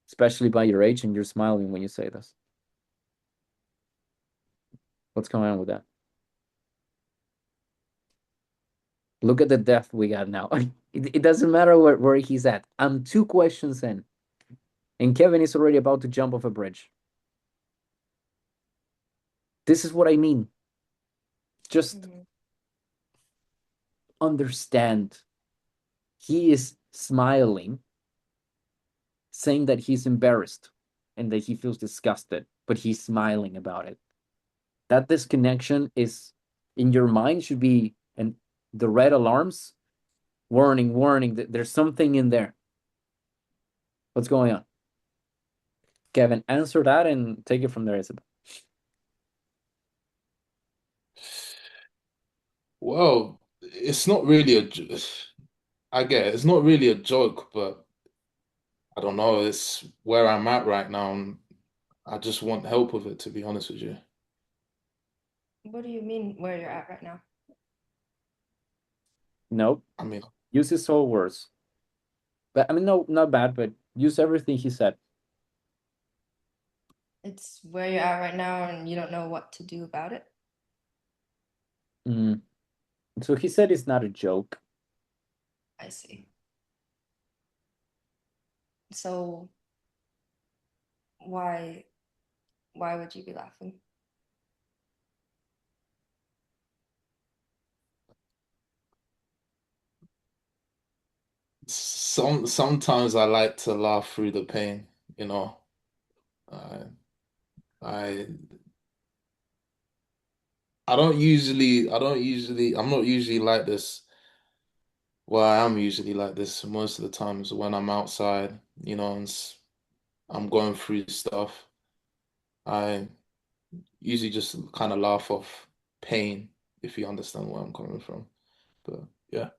especially by your age, and you're smiling when you say this. What's going on with that? Look at the depth we got now. It doesn't matter where he's at. I'm 2 questions in, and Kevin is already about to jump off a bridge. This is what I mean. Just understand. He is smiling, saying that he's embarrassed and that he feels disgusted, but he's smiling about it. That disconnection is in your mind should be, and the red alarms, warning, warning, that there's something in there. What's going on? Kevin, answer that and take it from there, Isabel. Well, it's not really I get it. It's not really a joke, but I don't know. It's where I'm at right now, and I just want help with it, to be honest with you. What do you mean where you're at right now? Nope. I mean, Use his whole words. But I mean, no, not bad, but use everything he said. It's where you're at right now and you don't know what to do about it. Mm. So he said it's not a joke. I see. So why would you be laughing? sometimes I like to laugh through the pain, you know. I I I'm not usually like this. Well, I am usually like this most of the times when I'm outside, you know, and I'm going through stuff. I usually just kind of laugh off pain, if you understand where I'm coming from. But yeah,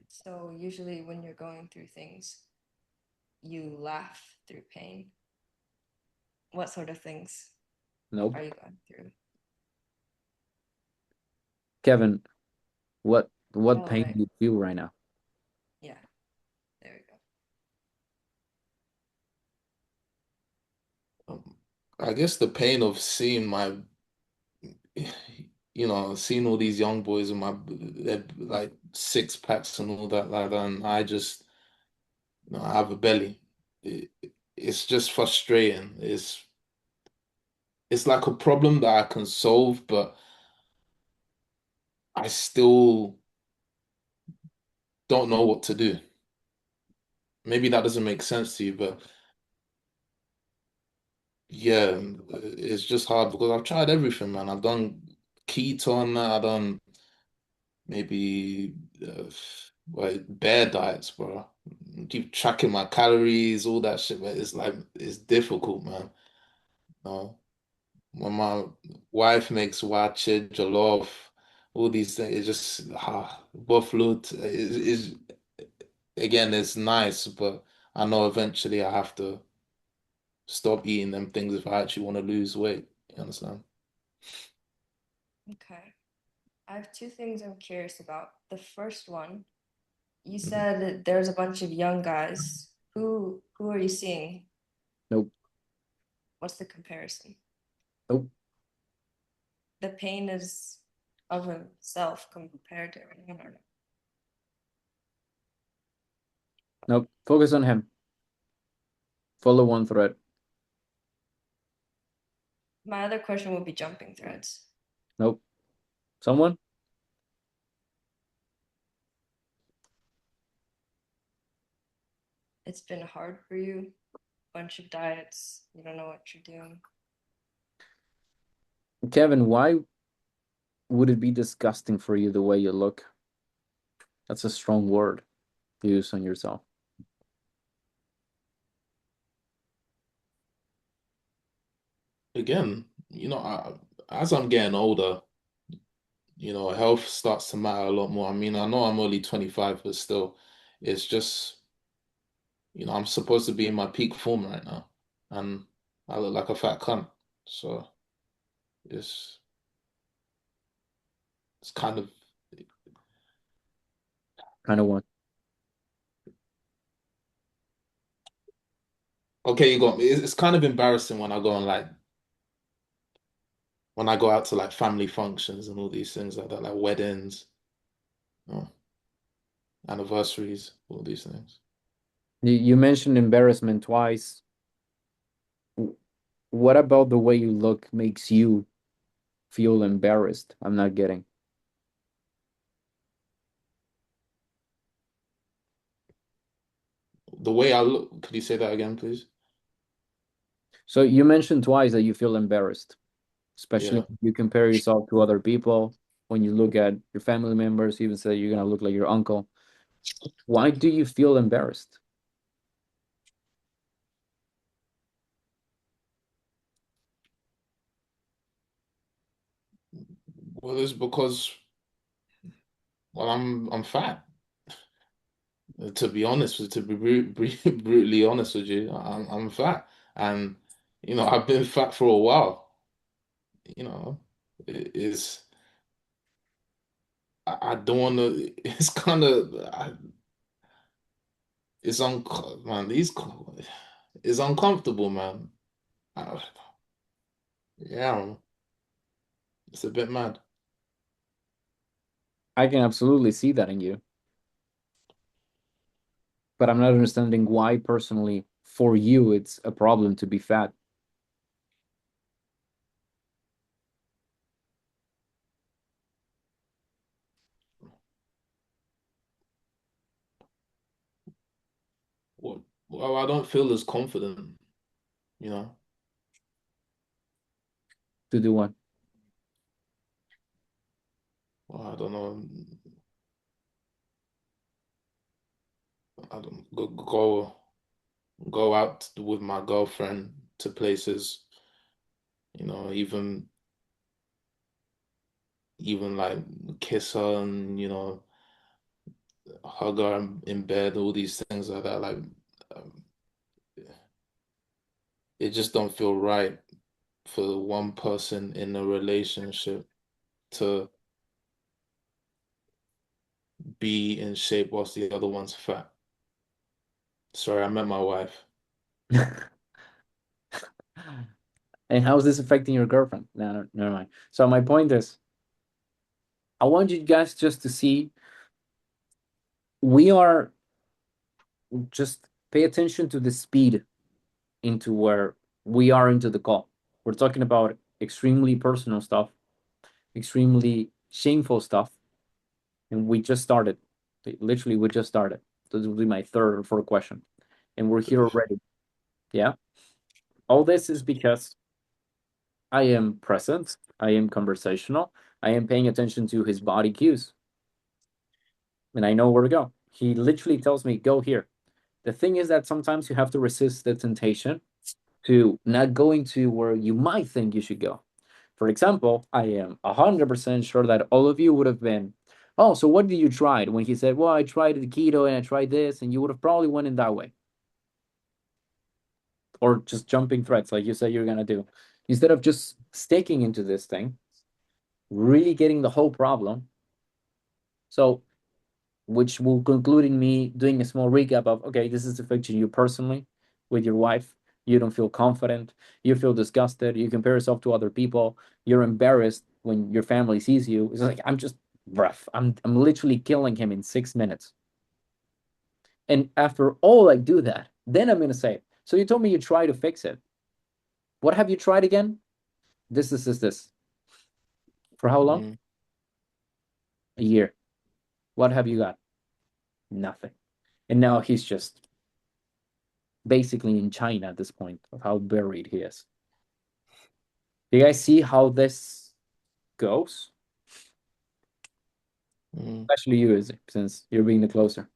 So usually when you're going through things, you laugh through pain. What sort of things Nope. are you going through? Kevin, what Oh, pain right. do you feel right now? Yeah, there we go. I guess the pain of seeing my, seeing all these young boys with they're like six packs and all that like that, and I just, I have a belly. It, it's just frustrating. It's like a problem that I can solve, but I still don't know what to do. Maybe that doesn't make sense to you, but yeah, it's just hard because I've tried everything, man. I've done keto on that. I've done maybe bear diets, bro. Keep tracking my calories, all that shit, but it's like it's difficult, man. No, when my wife makes wache, jollof, all these things, it's just buffalo is again, it's nice, but I know eventually I have to stop eating them things if I actually want to lose weight. You understand? Okay. I have two things I'm curious about. The first one, you Mhm. said that there's a bunch of young guys. Who are you seeing? Nope. What's the comparison? Nope. The pain is of himself compared to everyone or no? Nope. Focus on him. Follow one thread. My other question would be jumping threads. Nope. Someone? It's been hard for you. Bunch of diets. You don't know what you're doing. Kevin, why would it be disgusting for you the way you look? That's a strong word to use on yourself. Again, as I'm getting older, health starts to matter a lot more. I mean, I know I'm only 25, but still, it's just, I'm supposed to be in my peak form right now, and I look like a fat cunt. So it's it's kind of Kind of one. okay. You got me. It's kind of embarrassing when I go out to like family functions and all these things like that, like weddings, you know, anniversaries, all these things. You mentioned embarrassment twice. What about the way you look makes you feel embarrassed? I'm not getting. The way I look, could you say that again, please? So you mentioned twice that you feel embarrassed, especially Yeah. when you compare yourself to other people. When you look at your family members, you even say you're gonna look like your uncle. Why do you feel embarrassed? Well, it's because Well, I'm fat. To be honest, to be brutally honest with you, I'm fat, and I've been fat for a while. You know, it is I don't want to. It's kind of it's un man. It's uncomfortable, man. I, yeah, it's a bit mad. I can absolutely see that in you, but I'm not understanding why personally for you it's a problem to be fat. Well, I don't feel as confident. You know, To do what? well, I don't know. I don't go out with my girlfriend to places. Even like kiss her and hug her in bed, all these things like that. Like, um, it just don't feel right for one person in a relationship to be in shape whilst the other one's fat. Sorry, I met my wife. And how is this affecting your girlfriend? No, never mind. So my point is, I want you guys just to see we are just pay attention to the speed into where we are into the call. We're talking about extremely personal stuff, extremely shameful stuff, and we just started. Literally, we just started. This will be my third or fourth question, and we're here already. Yeah. All this is because I am present, I am conversational, I am paying attention to his body cues, and I know where to go. He literally tells me, go here. The thing is that sometimes you have to resist the temptation to not going to where you might think you should go. For example, I am 100% sure that all of you would have been, oh, so what did you try? When he said, well, I tried the keto and I tried this, and you would have probably went in that way. Or just jumping threats like you said you're going to do. Instead of just sticking into this thing, really getting the whole problem. So, which will conclude in me doing a small recap of, okay, this is affecting you personally with your wife. You don't feel confident. You feel disgusted. You compare yourself to other people. You're embarrassed when your family sees you. It's like, I'm just rough. I'm literally killing him in 6 minutes. And after all I do that, then I'm going to say, so you told me you try to fix it. What have you tried again? This. For how long? Mm. A year. What have you got? Nothing. And now he's just basically in China at this point of how buried he is. Do you guys see how this goes? Mm. Especially you, Izzy, since you're being the closer.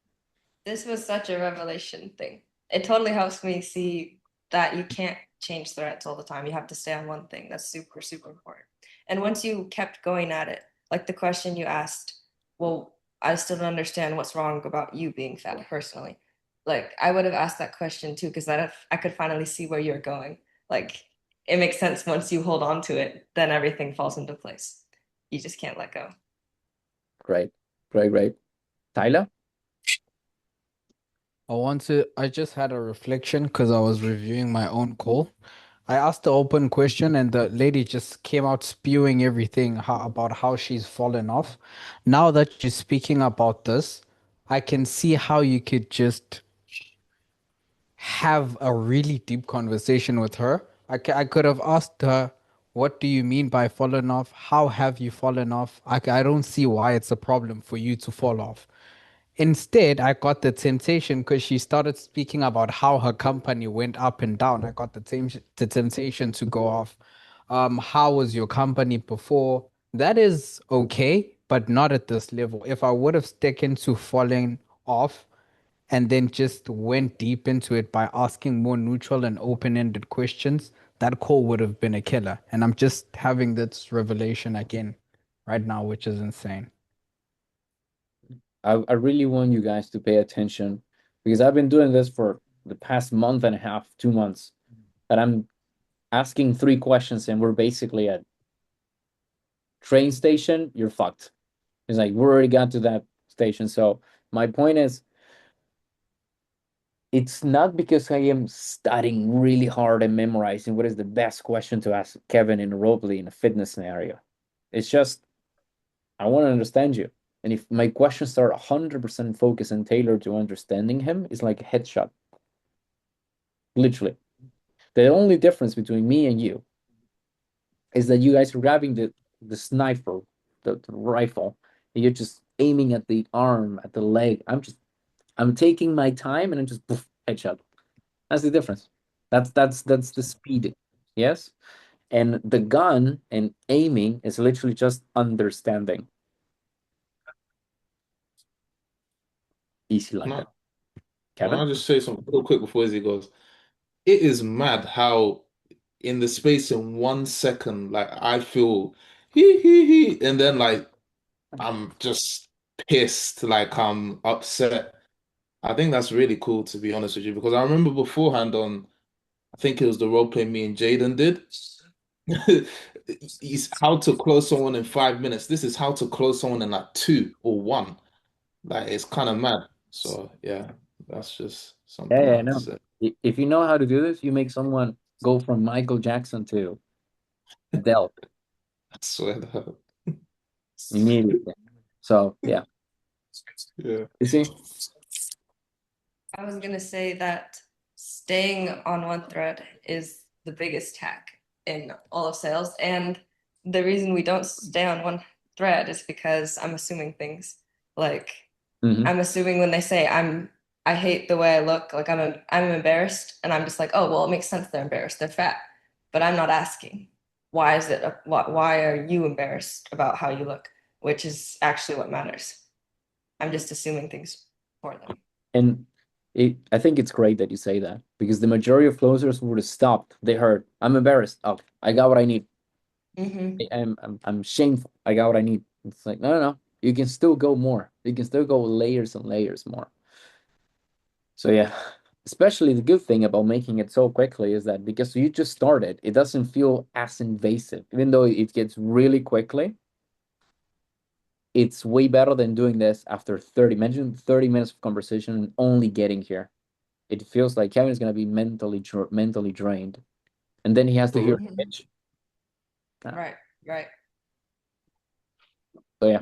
This was such a revelation thing. It totally helps me see that you can't change threats all the time. You have to stay on one thing. That's super, super important. And once you kept going at it, like the question you asked, well, I still don't understand what's wrong about you being fat personally. Like I would have asked that question too, because I could finally see where you're going. Like it makes sense once you hold on to it, then everything falls into place. You just can't let go. Great. Great. Tyler? I just had a reflection because I was reviewing my own call. I asked the open question and the lady just came out spewing everything about how she's fallen off. Now that you're speaking about this, I can see how you could just have a really deep conversation with her. I could have asked her, what do you mean by fallen off? How have you fallen off? I don't see why it's a problem for you to fall off. Instead, I got the temptation because she started speaking about how her company went up and down. I got the temptation to go off. How was your company before? That is okay, but not at this level. If I would have stuck into falling off and then just went deep into it by asking more neutral and open-ended questions, that call would have been a killer. And I'm just having this revelation again right now, which is insane. I really want you guys to pay attention because I've been doing this for the past month and a half, 2 months, and I'm asking 3 questions, and we're basically at train station. You're fucked. It's like we already got to that station. So my point is, it's not because I am studying really hard and memorizing what is the best question to ask Kevin in a roleplay in a fitness scenario. It's just I want to understand you. And if my questions are 100% focused and tailored to understanding him, it's like a headshot. Literally. The only difference between me and you is that you guys are grabbing the sniper, the rifle, and you're just aiming at the arm, at the leg. I'm taking my time and I'm just poof, headshot. That's the difference. That's the speed. Yes? And the gun and aiming is literally just understanding. Easy like Can I, that. can I Kevin? just say something real quick before Izzy goes? It is mad how in the space in 1 second, like I feel hee, and then like I'm just pissed, like I'm upset. I think that's really cool to be honest with you, because I remember beforehand on, I think it was the role play me and Jaden did. He's how to close someone in 5 minutes. This is how to close someone in like 2 or 1. Like it's kind of mad. So yeah, that's just Yeah, something I yeah, I had to know. say. If you know how to do this, you make someone go from Michael Jackson to Adele I swear that. immediately. So yeah, Yeah. you see, I was gonna say that staying on one thread is the biggest hack in all of sales. And the reason we don't stay on one thread is because I'm assuming things. Like Mhm. I'm assuming when they say I hate the way I look, like I'm embarrassed, and I'm just like, oh well, it makes sense they're embarrassed, they're fat. But I'm not asking why is it why are you embarrassed about how you look, which is actually what matters. I'm just assuming things for them. And I think it's great that you say that because the majority of closers would have stopped. They heard, I'm embarrassed. Oh, I got what I need. Mm-hmm. I'm shameful. I got what I need. It's like, no, no, no. You can still go more. You can still go layers and layers more. So yeah, especially the good thing about making it so quickly is that because you just started, it doesn't feel as invasive. Even though it gets really quickly, it's way better than doing this after 30. Imagine 30 minutes of conversation and only getting here. It feels like Kevin is gonna be mentally drained, and then he has to hear a Mhm. pitch. Ah, Right, right. so yeah,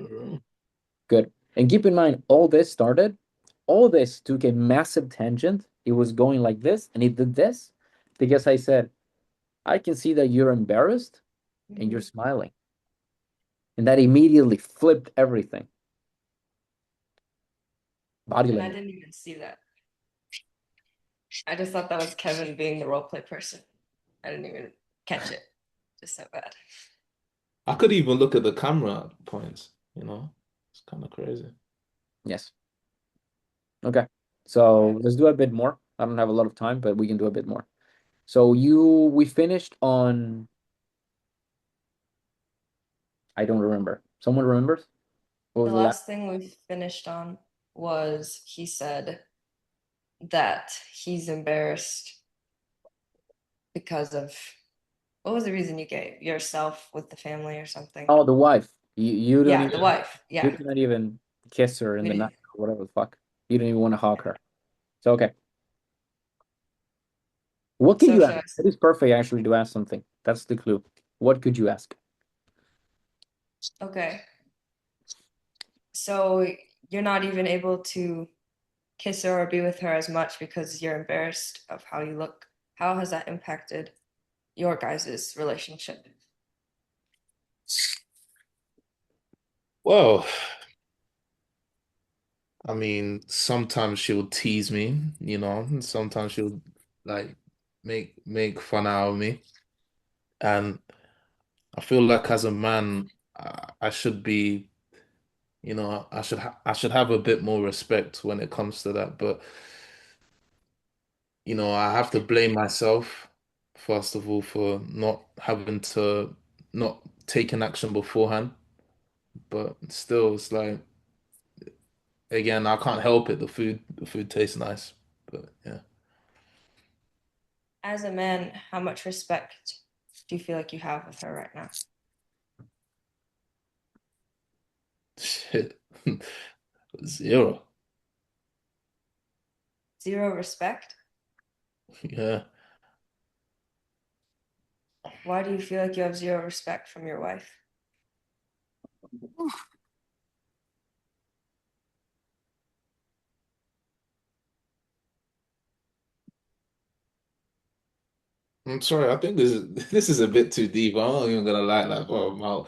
good. And keep in mind, all this took a massive tangent. It was going like this, and it did this because I said, I can see that you're embarrassed and you're Mhm. smiling. And that immediately flipped everything. Body And I language. didn't even see that. I just thought that was Kevin being the role play person. I didn't even catch it. Just so bad. I could even look at the camera points, you know? It's kind of crazy. Yes. Okay. So let's do a bit more. I don't have a lot of time, but we can do a bit more. So we finished on, I don't remember. Someone remembers? What was The the last? last thing we finished on was he said that he's embarrassed because of what was the reason you gave yourself with the family or something? Oh, the wife. You don't Yeah, the even wife. you Yeah. cannot even kiss her in We the night did. or whatever the fuck. You don't even want to hug her. So okay. What could So you should ask? I, It is perfect actually to ask something. That's the clue. What could you ask? okay. So you're not even able to kiss her or be with her as much because you're embarrassed of how you look. How has that impacted your guys' relationship? Well, I mean, sometimes she'll tease me, you know, and sometimes she'll like make fun out of me. And I feel like as a man, I should be, you know, I should have a bit more respect when it comes to that. But you know, I have to blame myself first of all for not having to not taking action beforehand. But still, it's like again, I can't help it. The food tastes nice, but yeah. As a man, how much respect do you feel like you have with her right now? Shit. Zero. Zero respect? Yeah. Why do you feel like you have zero respect from your wife? I'm sorry, I think this is a bit too deep. I'm not even gonna lie, like, oh,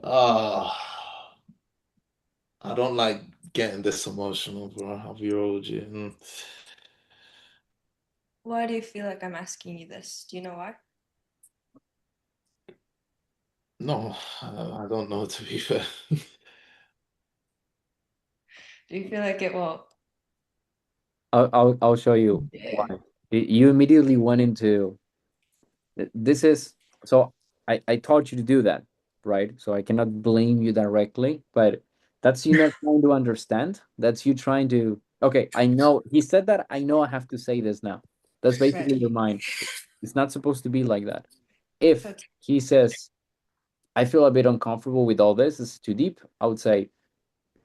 ah, I don't like getting this emotional, bro. I'll be real with you. Why do you feel like I'm asking you this? Do you know why? No, I don't know, to be fair. Do you feel like it will? I'll show you why. You immediately went into this is so I taught you to do that, right? So I cannot blame you directly, but that's you not trying to understand. That's you trying to okay, I know he said that I know I have to say this now. That's basically Right. your mind. It's not supposed to be like that. If So he says, I feel a bit uncomfortable with all this is too deep, I would say,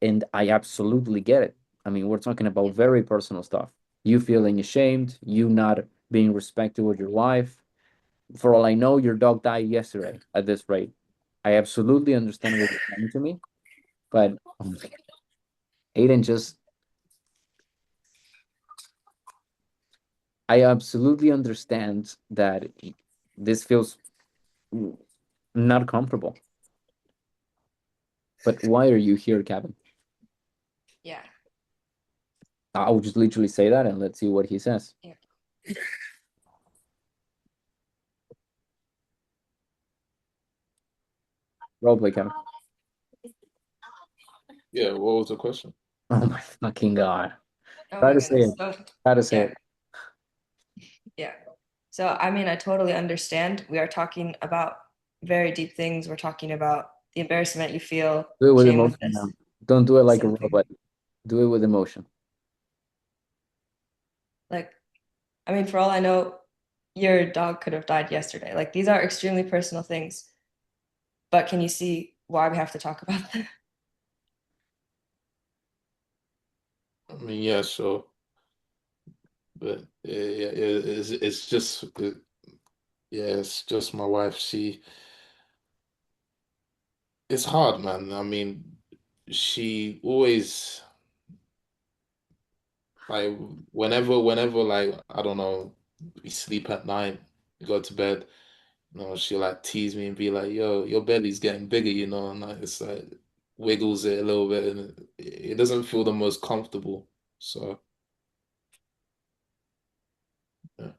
and I absolutely get it. I mean, we're talking about very personal stuff. You feeling ashamed, you not being respected with your wife. For all I know, your dog died yesterday at this rate. I absolutely understand what you're saying to me, but Aiden just, I absolutely understand that this feels not comfortable. But why are you here, Kevin? yeah. I'll just literally say that and let's see what he says. Yeah. Roleplay, Kevin. Yeah, what was the question? Oh my fucking God. Oh Try my to say goodness. it. So Try to say yeah, it. yeah. So I mean, I totally understand. We are talking about very deep things. We're talking about the embarrassment you feel, Do it with shame with emotion this, now. Don't do it like a same thing. robot. Do it with emotion. Like, I mean, for all I know, your dog could have died yesterday. Like, these are extremely personal things. But can you see why we have to talk about them? I mean, yeah, sure. But yeah, it's just yeah, it's just my wife. It's hard, man. I mean, she always like whenever like I don't know, we sleep at night, we go to bed, she'll like tease me and be like, "Yo, your belly's getting bigger," and like it's like wiggles it a little bit, and it doesn't feel the most comfortable. So yeah.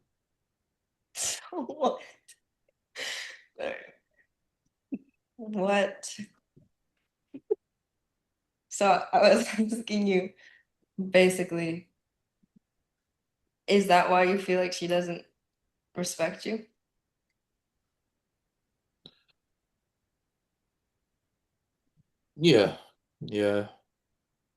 So what? What? So I was asking you basically, is that why you feel like she doesn't respect you? Yeah, yeah,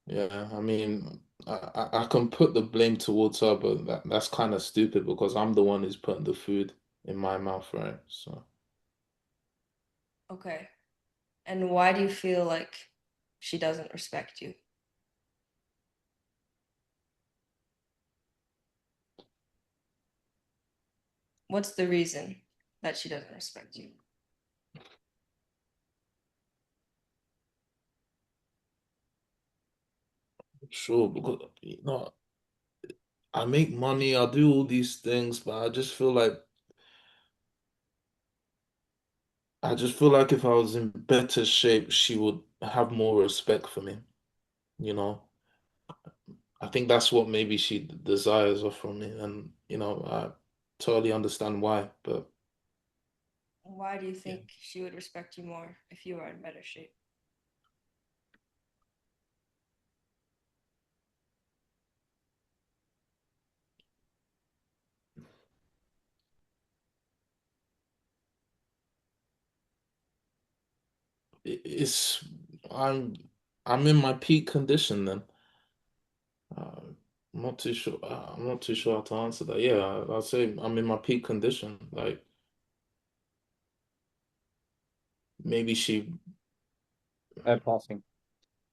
yeah. I mean, I can put the blame towards her, but that's kind of stupid because I'm the one who's putting the food in my mouth, right? So Okay. And why do you feel like she doesn't respect you? What's the reason that she doesn't respect you? sure, because I make money, I do all these things, but I just feel like if I was in better shape, she would have more respect for me, you know. I think that's what maybe she desires of from me, and I totally understand why, but Why do you yeah. think she would respect you more if you were in better shape? It's I'm I'm in my peak condition then. not too sure. I'm not too sure how to answer that. Yeah, I'll say I'm in my peak condition. Like maybe she. Pausing.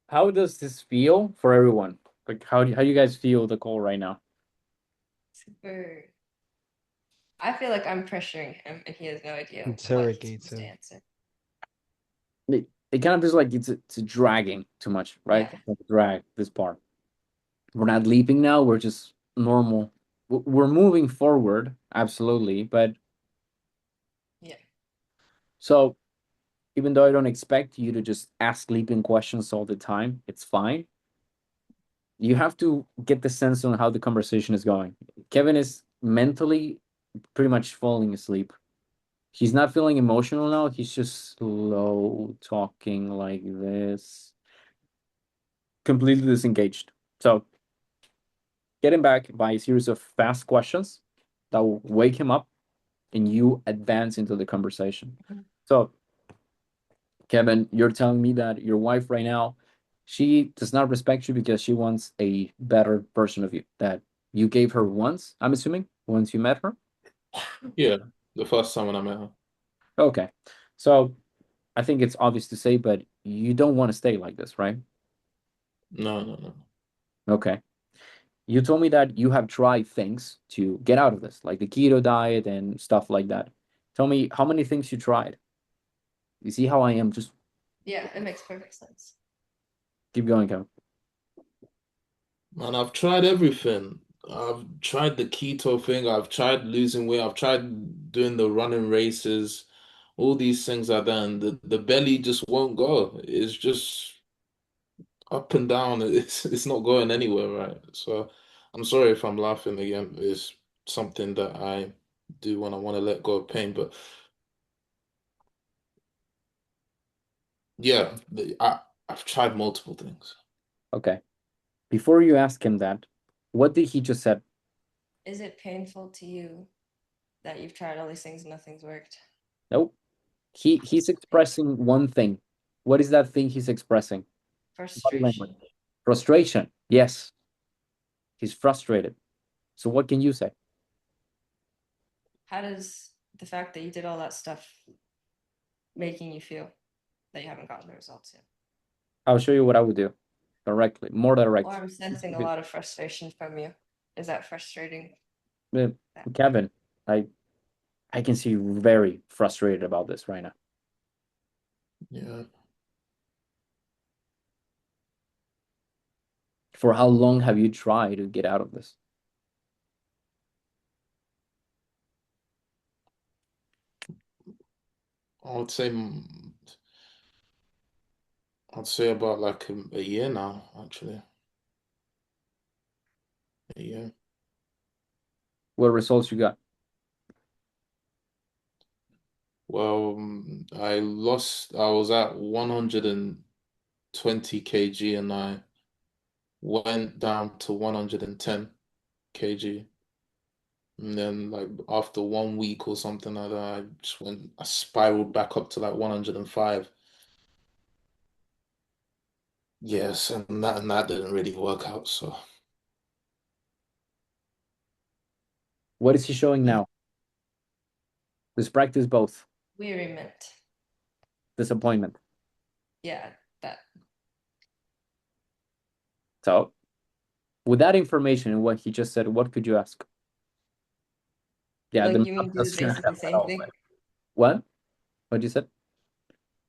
How does this feel for everyone? Like, how do you guys feel the call right now? Super. I feel like I'm pressuring him, and he has no idea what he's Interrogate supposed to him. answer. It kind of feels like it's dragging too much, right? Yeah. Like drag this part. We're not leaping now. We're just normal. We're moving forward, absolutely. But Yeah. so even though I don't expect you to just ask leaping questions all the time, it's fine. You have to get the sense on how the conversation is going. Kevin is mentally pretty much falling asleep. He's not feeling emotional now. He's just slow talking like this, completely disengaged. So get him back by a series of fast questions that will wake him up and you advance into the conversation. So, Kevin, you're telling me that your wife right now, she does not respect you because she wants a better version of you that you gave her once, I'm assuming, once you met her? Yeah, the first time when I met her. Okay. So I think it's obvious to say, but you don't want to stay like this, right? No. Okay. You told me that you have tried things to get out of this, like the keto diet and stuff like that. Tell me how many things you tried. You see how I am? Just Yeah, it makes perfect sense. keep going, Kevin. Man, I've tried everything. I've tried the keto thing. I've tried losing weight. I've tried doing the running races. All these things are done. The belly just won't go. It's just up and down. It's not going anywhere, right? So I'm sorry if I'm laughing again. It's something that I do when I want to let go of pain. But yeah, I've tried multiple things. Okay. Before you ask him that, what did he just said? Is it painful to you that you've tried all these things and nothing's worked? Nope. He's expressing one thing. What is that thing he's expressing? Body language. Frustration. Frustration. Yes. He's frustrated. So what can you say? How does the fact that you did all that stuff making you feel that you haven't gotten the results yet? I'll show you what I would do directly, more direct. Well, I'm sensing a lot of frustration from you. Is that frustrating? Kevin, I can see you very frustrated about this right now. Yeah. For how long have you tried to get out of this? I would say about like a year now, actually. A year. What results you got? Well, I was at 120 kg and I went down to 110 kg. And then like after 1 week or something like that, I spiraled back up to like 105. Yes, and that didn't really work out. So What is he showing now? Let's practice both. Weariment. Disappointment. Yeah, that. So, with that information and what he just said, what could you ask? Yeah, Like the you mean do that's gonna basically the help at same all, thing? but- What? What you said?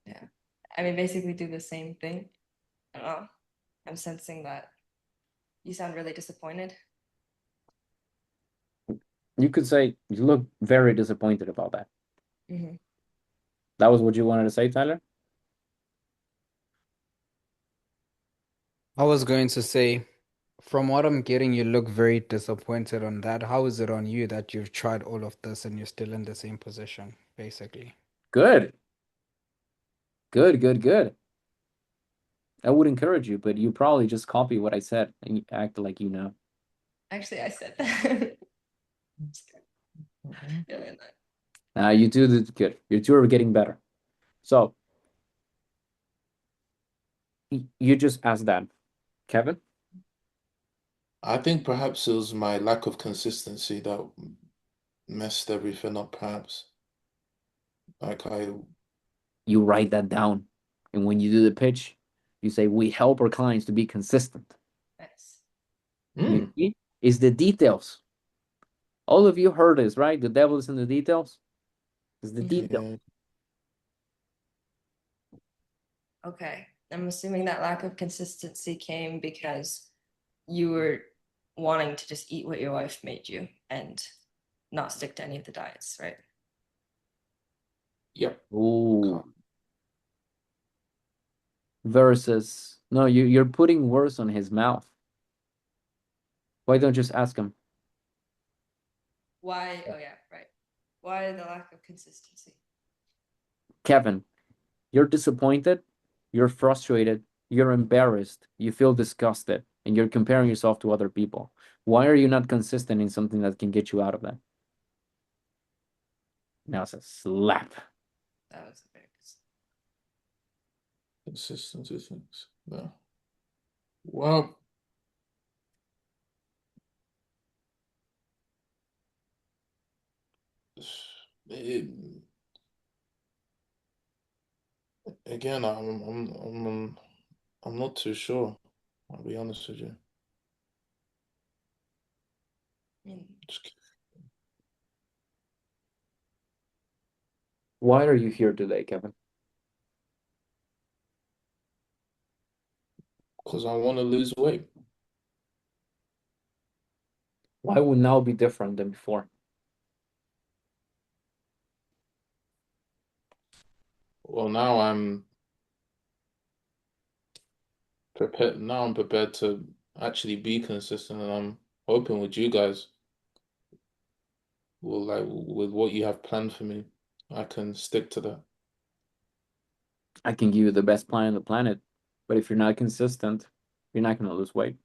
Yeah. I mean, basically do the same thing. I don't know. I'm sensing that you sound really disappointed. You could say you look very disappointed about that. Mm-hmm. That was what you wanted to say, Tyler? I was going to say, from what I'm getting, you look very disappointed on that. How is it on you that you've tried all of this and you're still in the same position, basically? Good. Good. I would encourage you, but you probably just copy what I said and you act like you know. Actually, I said that. Yeah, You do this good. You two are getting better. So you just asked that, Kevin. I think perhaps it was my lack of consistency that messed everything up, perhaps. Like You write that down. And when you do the pitch, you say, we help our clients to be consistent. Nice. You see? It's the details. All of you heard this, right? The devil is in the details. It's the detail. yeah. Okay. I'm assuming that lack of consistency came because you were wanting to just eat what your wife made you and not stick to any of the diets, right? Yep. Ooh. Versus, no, you're putting words on his mouth. Why don't you just ask him? Why? Oh, yeah, right. Why the lack of consistency? Kevin, you're disappointed, you're frustrated, you're embarrassed, you feel disgusted, and you're comparing yourself to other people. Why are you not consistent in something that can get you out of that? Now it's a slap. That was very good. Consistency things. No. Well, it, again, I'm not too sure. I'll be honest with you. I mean, Why are you here today, Kevin? Because I want to lose weight. Why would now be different than before? Well, now I'm prepared. Now I'm prepared to actually be consistent, and I'm hoping with you guys, well, like with what you have planned for me, I can stick to that. I can give you the best plan on the planet, but if you're not consistent, you're not going to lose weight.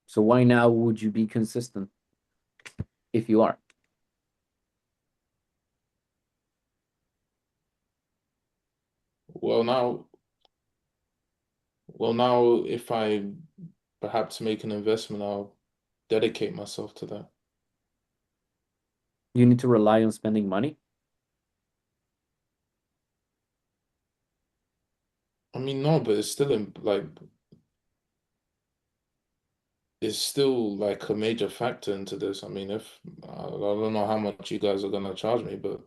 So why now would you be consistent if you are? Well, now, if I perhaps make an investment, I'll dedicate myself to that. You need to rely on spending money. I mean, no, but it's still it's still like a major factor into this. I mean, if I don't know how much you guys are gonna charge me, but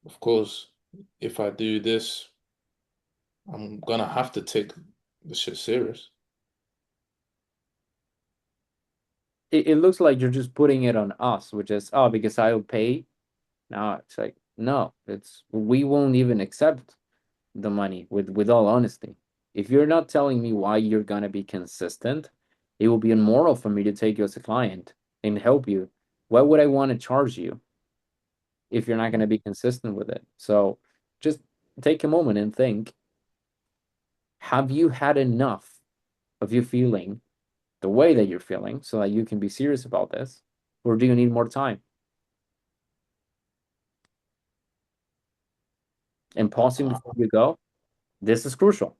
of course, if I do this, I'm gonna have to take the shit serious. It looks like you're just putting it on us, which is, oh, because I'll pay. Now it's like, no, we won't even accept the money with all honesty. If you're not telling me why you're gonna be consistent, it will be immoral for me to take you as a client and help you. Why would I want to charge you if you're not gonna be consistent with it? So just take a moment and think, have you had enough of you feeling the way that you're feeling so that you can be serious about this? Or do you need more time? And pausing before you go, this is crucial.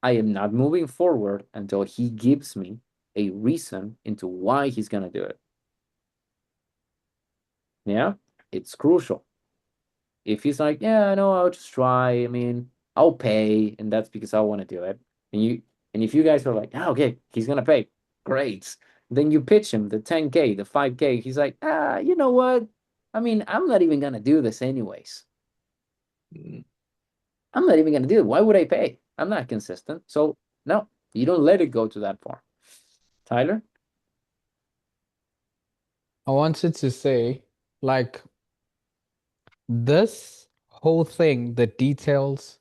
I am not moving forward until he gives me a reason into why he's going to do it. Yeah, it's crucial. If he's like, yeah, no, I'll just try. I mean, I'll pay, and that's because I want to do it. And if you guys are like, oh, okay, he's gonna pay, great. Then you pitch him the 10K, the 5K. He's like, you know what? I mean, I'm not even gonna do this anyways. Mm. I'm not even gonna do it. Why would I pay? I'm not consistent. So no, you don't let it go to that far. Tyler? I wanted to say, like, this whole thing, the details,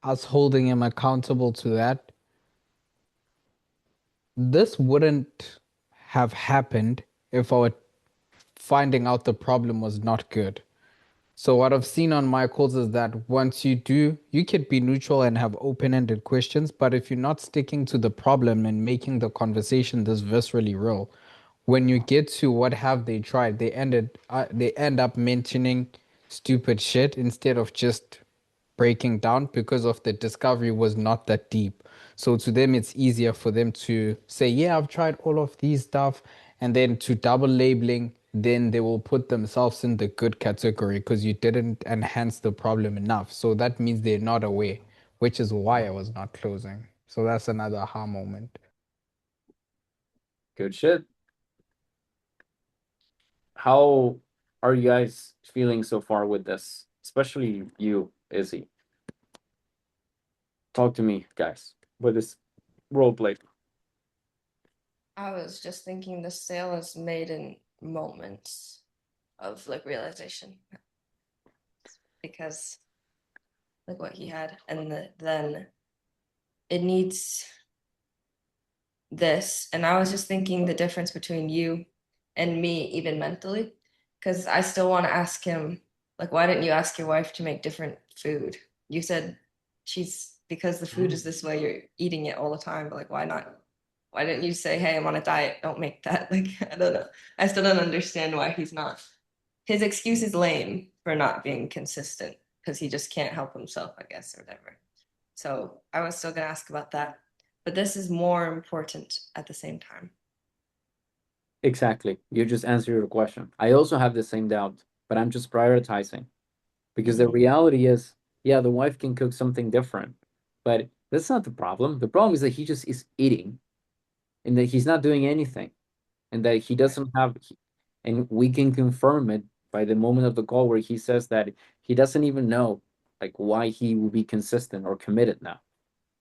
us holding him accountable to that, this wouldn't have happened if our finding out the problem was not good. So what I've seen on my calls is that once you do, you could be neutral and have open-ended questions, but if you're not sticking to the problem and making the conversation this viscerally real, when you get to what have they tried, they end up mentioning stupid shit instead of just breaking down because of the discovery was not that deep. So to them, it's easier for them to say, yeah, I've tried all of these stuff. And then to double labeling, then they will put themselves in the good category because you didn't enhance the problem enough. So that means they're not aware, which is why I was not closing. So that's another aha moment. Good shit. How are you guys feeling so far with this? Especially you, Izzy. Talk to me, guys, with this role play. I was just thinking the sale is made in moments of like realization because like what he had, and then it needs this. And I was just thinking the difference between you and me, even mentally, because I still want to ask him, like, why didn't you ask your wife to make different food? You said she's because the food is this way, you're eating it all the time, but like, why not? Why didn't you say, hey, I'm on a diet, don't make that? Like, I don't know. I still don't understand why he's not. His excuse is lame for not being consistent because he just can't help himself, I guess, or whatever. So I was still gonna ask about that, but this is more important at the same time. Exactly. You just answered your question. I also have the same doubt, but I'm just prioritizing because the reality is, yeah, the wife can cook something different, but that's not the problem. The problem is that he just is eating and that he's not doing anything and that he doesn't have, and we can confirm it by the moment of the call where he says that he doesn't even know like why he will be consistent or committed now.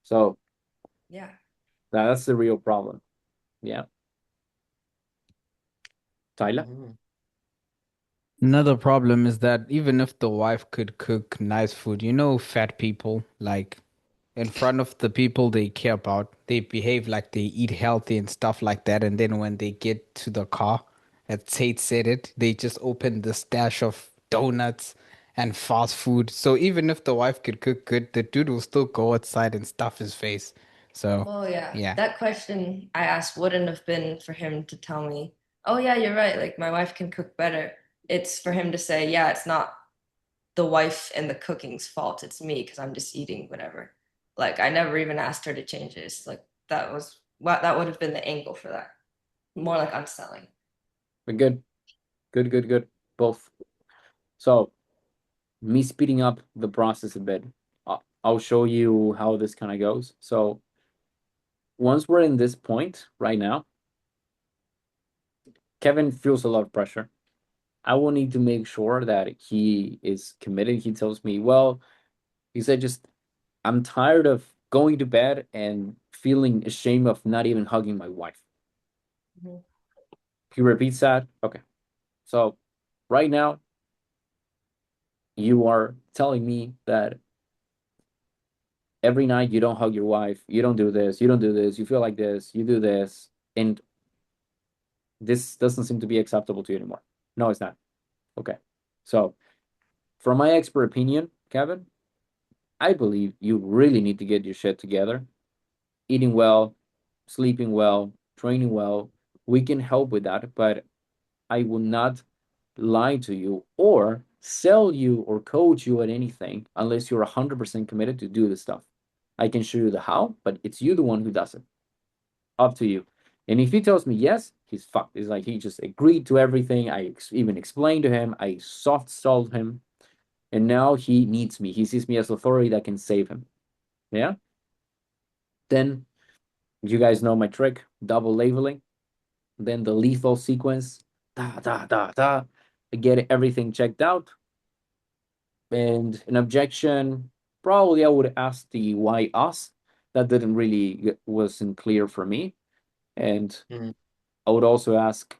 So Yeah. that's the real problem. Yeah. Tyler? Another problem is that even if the wife could cook nice food, you know, fat people, like in front of the people they care about, they behave like they eat healthy and stuff like that. And then when they get to the car, as Tate said it, they just open the stash of donuts and fast food. So even if the wife could cook good, the dude will still go outside and stuff his face. So, Well, yeah. yeah. That question I asked wouldn't have been for him to tell me, oh, yeah, you're right. Like, my wife can cook better. It's for him to say, yeah, it's not the wife and the cooking's fault. It's me because I'm just eating whatever. Like, I never even asked her to change this. Like, that was what that would have been the angle for that. More like I'm selling. We're good. Good. Both. So, me speeding up the process a bit. I'll show you how this kind of goes. So, once we're in this point right now, Kevin feels a lot of pressure. I will need to make sure that he is committed. He tells me, well, he said, just I'm tired of going to bed and feeling ashamed of not even hugging my wife. He repeats that. Okay. So, right now, you are telling me that every night you don't hug your wife, you don't do this, you don't do this, you feel like this, you do this, and this doesn't seem to be acceptable to you anymore. No, it's not. Okay. So, from my expert opinion, Kevin, I believe you really need to get your shit together. Eating well, sleeping well, training well. We can help with that, but I will not lie to you or sell you or coach you at anything unless you're 100% committed to do the stuff. I can show you the how, but it's you the one who does it. Up to you. And if he tells me yes, he's fucked. It's like he just agreed to everything. I even explained to him. I soft sold him. And now he needs me. He sees me as authority that can save him. Yeah? Then you guys know my trick, double labeling. Then the lethal sequence. Da, da, da, da. I get everything checked out. And an objection, probably I would ask the why us. That didn't really wasn't clear for me. And I would also ask,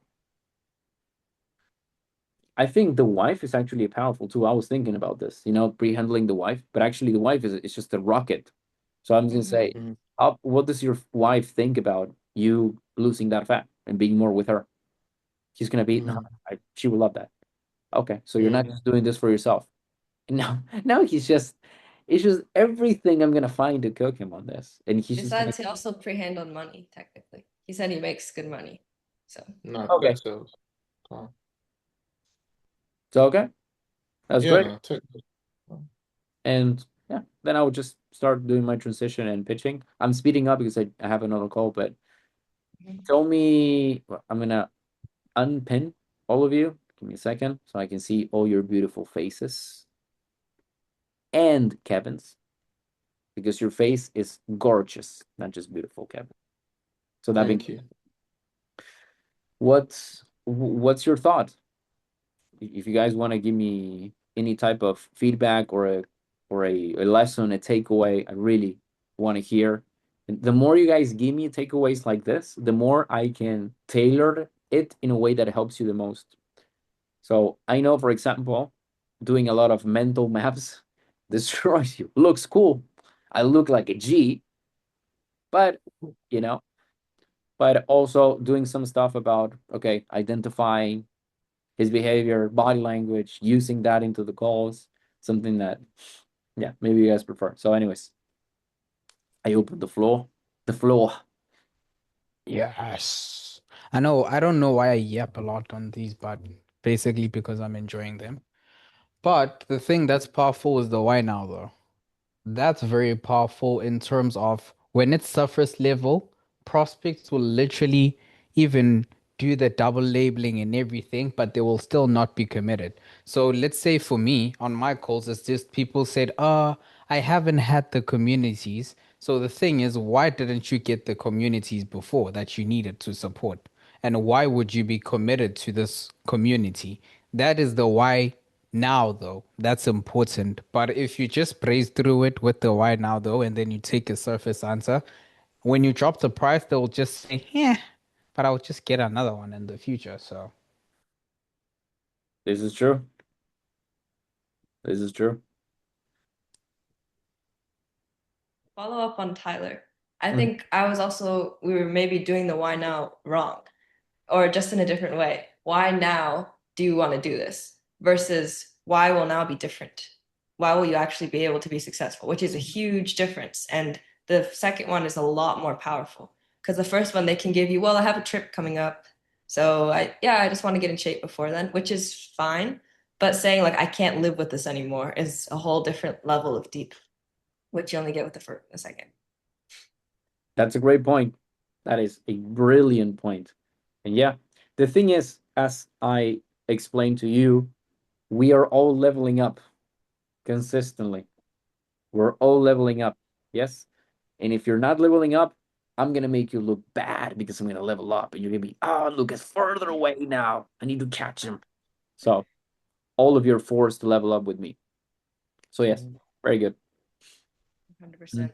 I think the wife is actually powerful too. I was thinking about this, pre-handling the wife, but actually the wife is just a rocket. So I'm just gonna say, what does your wife think about you losing that fat and being more with her? She's gonna be, no, she will love that. Okay, so you're not just doing this for yourself. No, it's just everything I'm gonna find to cook him on this, and he's just Besides, he also pre-handled money, technically. He said he makes good money. So No, Okay. so So okay, that's yeah, great. no, technically. And yeah, then I would just start doing my transition and pitching. I'm speeding up because I have another call, but tell me, I'm gonna unpin all of you. Give me a second so I can see all your beautiful faces and Kevin's, because your face is gorgeous, not just beautiful, Kevin. So that being, Thank you. what's your thought? If you guys want to give me any type of feedback or a lesson, a takeaway, I really want to hear. And the more you guys give me takeaways like this, the more I can tailor it in a way that helps you the most. So I know, for example, doing a lot of mental maps destroys you. Looks cool. I look like a G, but you know, but also doing some stuff about, okay, identifying his behavior, body language, using that into the calls, something that, yeah, maybe you guys prefer. So, anyways, I open the floor. The floor. Yes. I know, I don't know why I yap a lot on these, but basically because I'm enjoying them. But the thing that's powerful is the why now, though. That's very powerful in terms of when it's surface level, prospects will literally even do the double labeling and everything, but they will still not be committed. So let's say for me on my calls, it's just people said, I haven't had the communities. So the thing is, why didn't you get the communities before that you needed to support? And why would you be committed to this community? That is the why now, though. That's important. But if you just braze through it with the why now, though, and then you take a surface answer, when you drop the price, they'll just say, yeah, but I'll just get another one in the future. So, This is true. This is true. Follow up on Tyler. I Mhm. think we were maybe doing the why now wrong, or just in a different way. Why now do you want to do this versus why will now be different? Why will you actually be able to be successful? Which is a huge difference. And the second one is a lot more powerful because the first one they can give you, well, I have a trip coming up. So I just want to get in shape before then, which is fine. But saying like I can't live with this anymore is a whole different level of deep, which you only get with the second. That's a great point. That is a brilliant point. And yeah, the thing is, as I explained to you, we are all leveling up consistently. We're all leveling up. Yes. And if you're not leveling up, I'm going to make you look bad because I'm going to level up. And you're going to be, oh, look, it's further away now. I need to catch him. So all of you are forced to level up with me. So, yes, very good. 100%.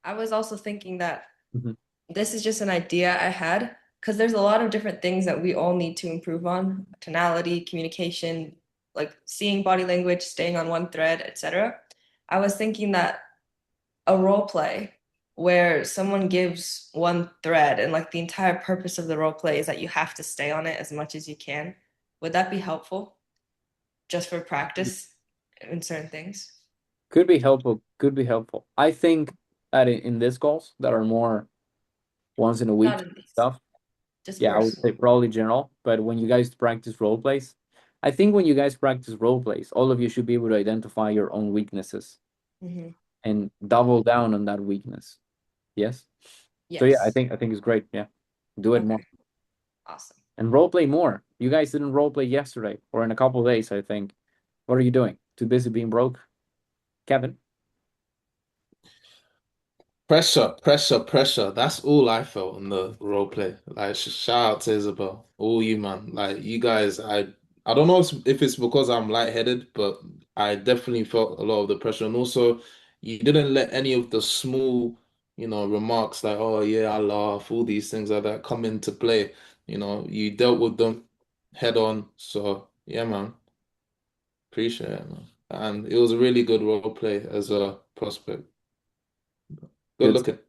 I was also thinking that Mhm. this is just an idea I had because there's a lot of different things that we all need to improve on: tonality, communication, like seeing body language, staying on one thread, etc. I was thinking that a role play where someone gives one thread and like the entire purpose of the role play is that you have to stay on it as much as you can. Would that be helpful just for practice in certain things? Could be helpful. Could be helpful. I think that in these calls that are more once in a week Not in these, stuff, just yeah, I would say personal. probably general. But when you guys practice role plays, I think when you guys practice role plays, all of you should be able to identify your own weaknesses Mm-hmm. and double down on that weakness. Yes. So yeah, I Yes. think it's great. Yeah, do it more Okay. Awesome. and role play more. You guys didn't role play yesterday or in a couple of days, I think. What are you doing? Too busy being broke, Kevin? Pressure, pressure, pressure. That's all I felt in the role play. Like, shout out to Isabel, all you man. Like, you guys, I don't know if it's because I'm lightheaded, but I definitely felt a lot of the pressure. And also, you didn't let any of the small, remarks like, "Oh yeah, I laugh," all these things like that come into play. You dealt with them head on. So yeah, man, appreciate it, man. And it was a really good role play as a prospect. Good Good. looking.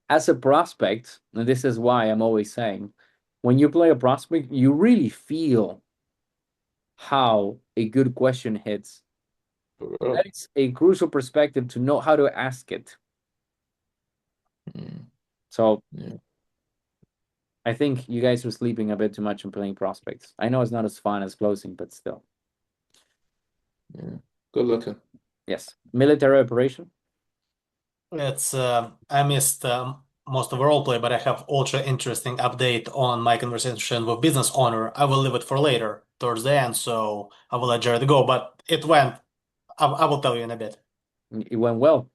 As a prospect, and this is why I'm always saying, when you play a prospect, you really feel how a good question hits. For That real. is a crucial perspective to know how to ask it. Mm, So yeah, I think you guys are sleeping a bit too much on playing prospects. I know it's not as fun as closing, but still. yeah. Good looking. Yes. Military operation. It's I missed most of the roleplay, but I have ultra interesting update on my conversation with business owner. I will leave it for later towards the end, so I will let Jared go. But it went. I will tell you in a bit. It went well.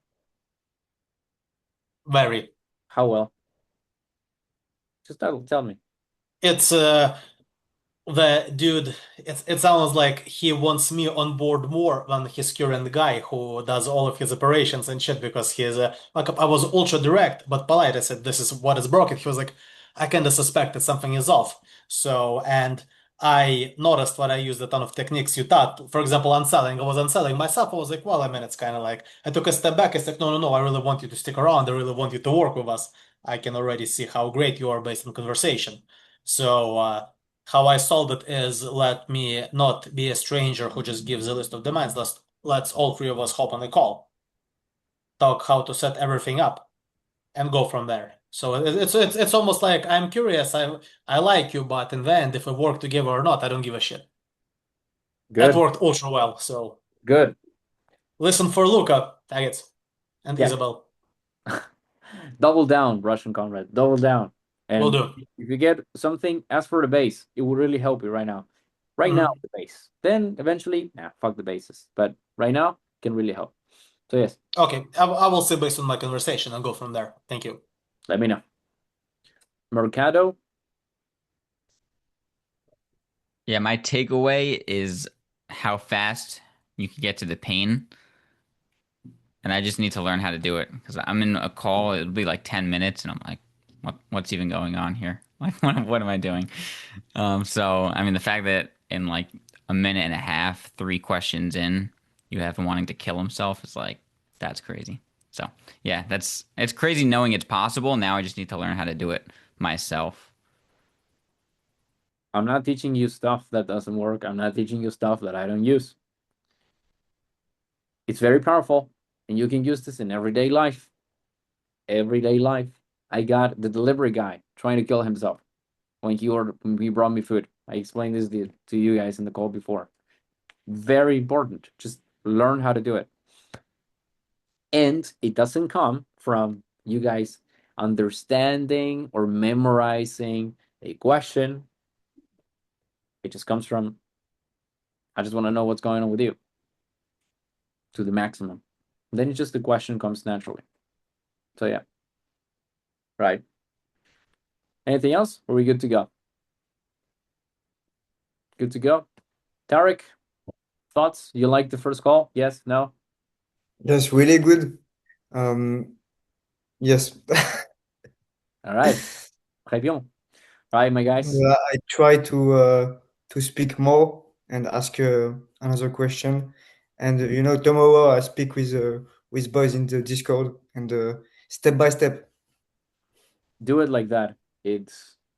Very. How well? Just tell me. It's the dude. It sounds like he wants me on board more than his current guy who does all of his operations and shit because he's like I was ultra direct but polite. I said this is what is broken. He was like, I kind of suspect that something is off. So and I noticed when I used a ton of techniques you taught. For example, unselling. I was unselling myself. I was like, well, I mean, it's kind of like I took a step back. I said, no. I really want you to stick around. I really want you to work with us. I can already see how great you are based on conversation. So. How I solved it is let me not be a stranger who just gives a list of demands. Let's all three of us hop on a call, talk how to set everything up, and go from there. So it's almost like I'm curious. I like you, but in the end, if we work together or not, I don't give a shit. That Good. worked ultra well. So Good. listen for Luca, Taggets, and Yeah. Isabel. Double down, Russian comrade. Double down. And Will do. if you get something, ask for the base. It will really help you right now. Right now, the base. Then eventually, fuck the bases. But right now, can really help. So yes, Okay, I will say based on my conversation and go from there. Thank you. let me know. Mercado. Yeah, my takeaway is how fast you can get to the pain. And I just need to learn how to do it because I'm in a call. It'll be like 10 minutes, and I'm like, what's even going on here? Like, what am I doing? So, I mean, the fact that in like a minute and a half, 3 questions in, you have him wanting to kill himself is like, that's crazy. So, yeah, it's crazy knowing it's possible. Now I just need to learn how to do it myself. I'm not teaching you stuff that doesn't work. I'm not teaching you stuff that I don't use. It's very powerful, and you can use this in everyday life. Everyday life. I got the delivery guy trying to kill himself when he brought me food. I explained this to you guys in the call before. Very important. Just learn how to do it. And it doesn't come from you guys understanding or memorizing a question. It just comes from, I just want to know what's going on with you to the maximum. And then it's just the question comes naturally. So yeah. Right. Anything else? Or are we good to go? Good to go. Tarek, thoughts? You like the first call? Yes? No? Yes, really good. Yes. All right. Très bien. All right, my guys. I try to speak more and ask another question. And tomorrow I speak with boys in the Discord and step by step. Do it like that.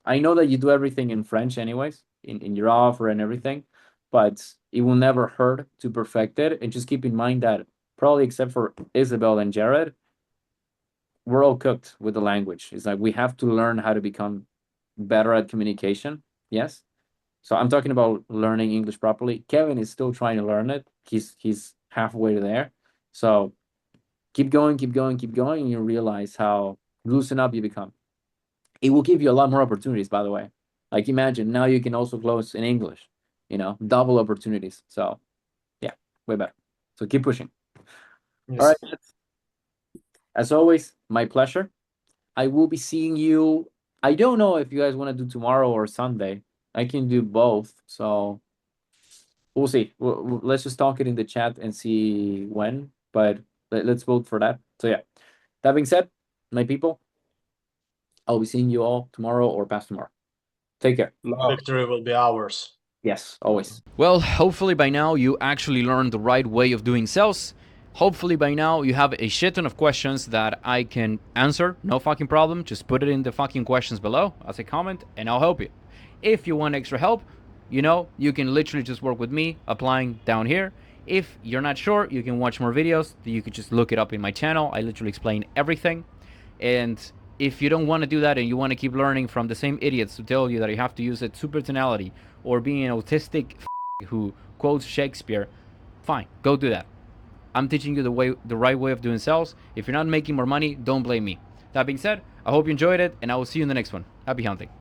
I know that you do everything in French anyways, in your offer and everything, but it will never hurt to perfect it. And just keep in mind that probably except for Isabel and Jared, we're all cooked with the language. It's like we have to learn how to become better at communication. Yes. So I'm talking about learning English properly. Kevin is still trying to learn it. He's halfway there. So keep going, and you realize how loosen up you become. It will give you a lot more opportunities, by the way. Like imagine now you can also close in English, double opportunities. So yeah, way better. So keep pushing. Yes. All right. As always, my pleasure. I will be seeing you. I don't know if you guys want to do tomorrow or Sunday. I can do both. So we'll see. Let's just talk it in the chat and see when. But let's vote for that. So yeah. That being said, my people, I'll be seeing you all tomorrow or past tomorrow. Take care. Victory will be ours. Yes, always. Well, hopefully by now you actually learned the right way of doing sales. Hopefully by now you have a shit ton of questions that I can answer. No fucking problem. Just put it in the fucking questions below as a comment and I'll help you. If you want extra help, you can literally just work with me applying down here. If you're not sure, you can watch more videos. You could just look it up in my channel. I literally explain everything. And if you don't want to do that and you want to keep learning from the same idiots who tell you that you have to use a super tonality or being an autistic who quotes Shakespeare, fine, go do that. I'm teaching you the right way of doing sales. If you're not making more money, don't blame me. That being said, I hope you enjoyed it, and I will see you in the next one. Happy hunting.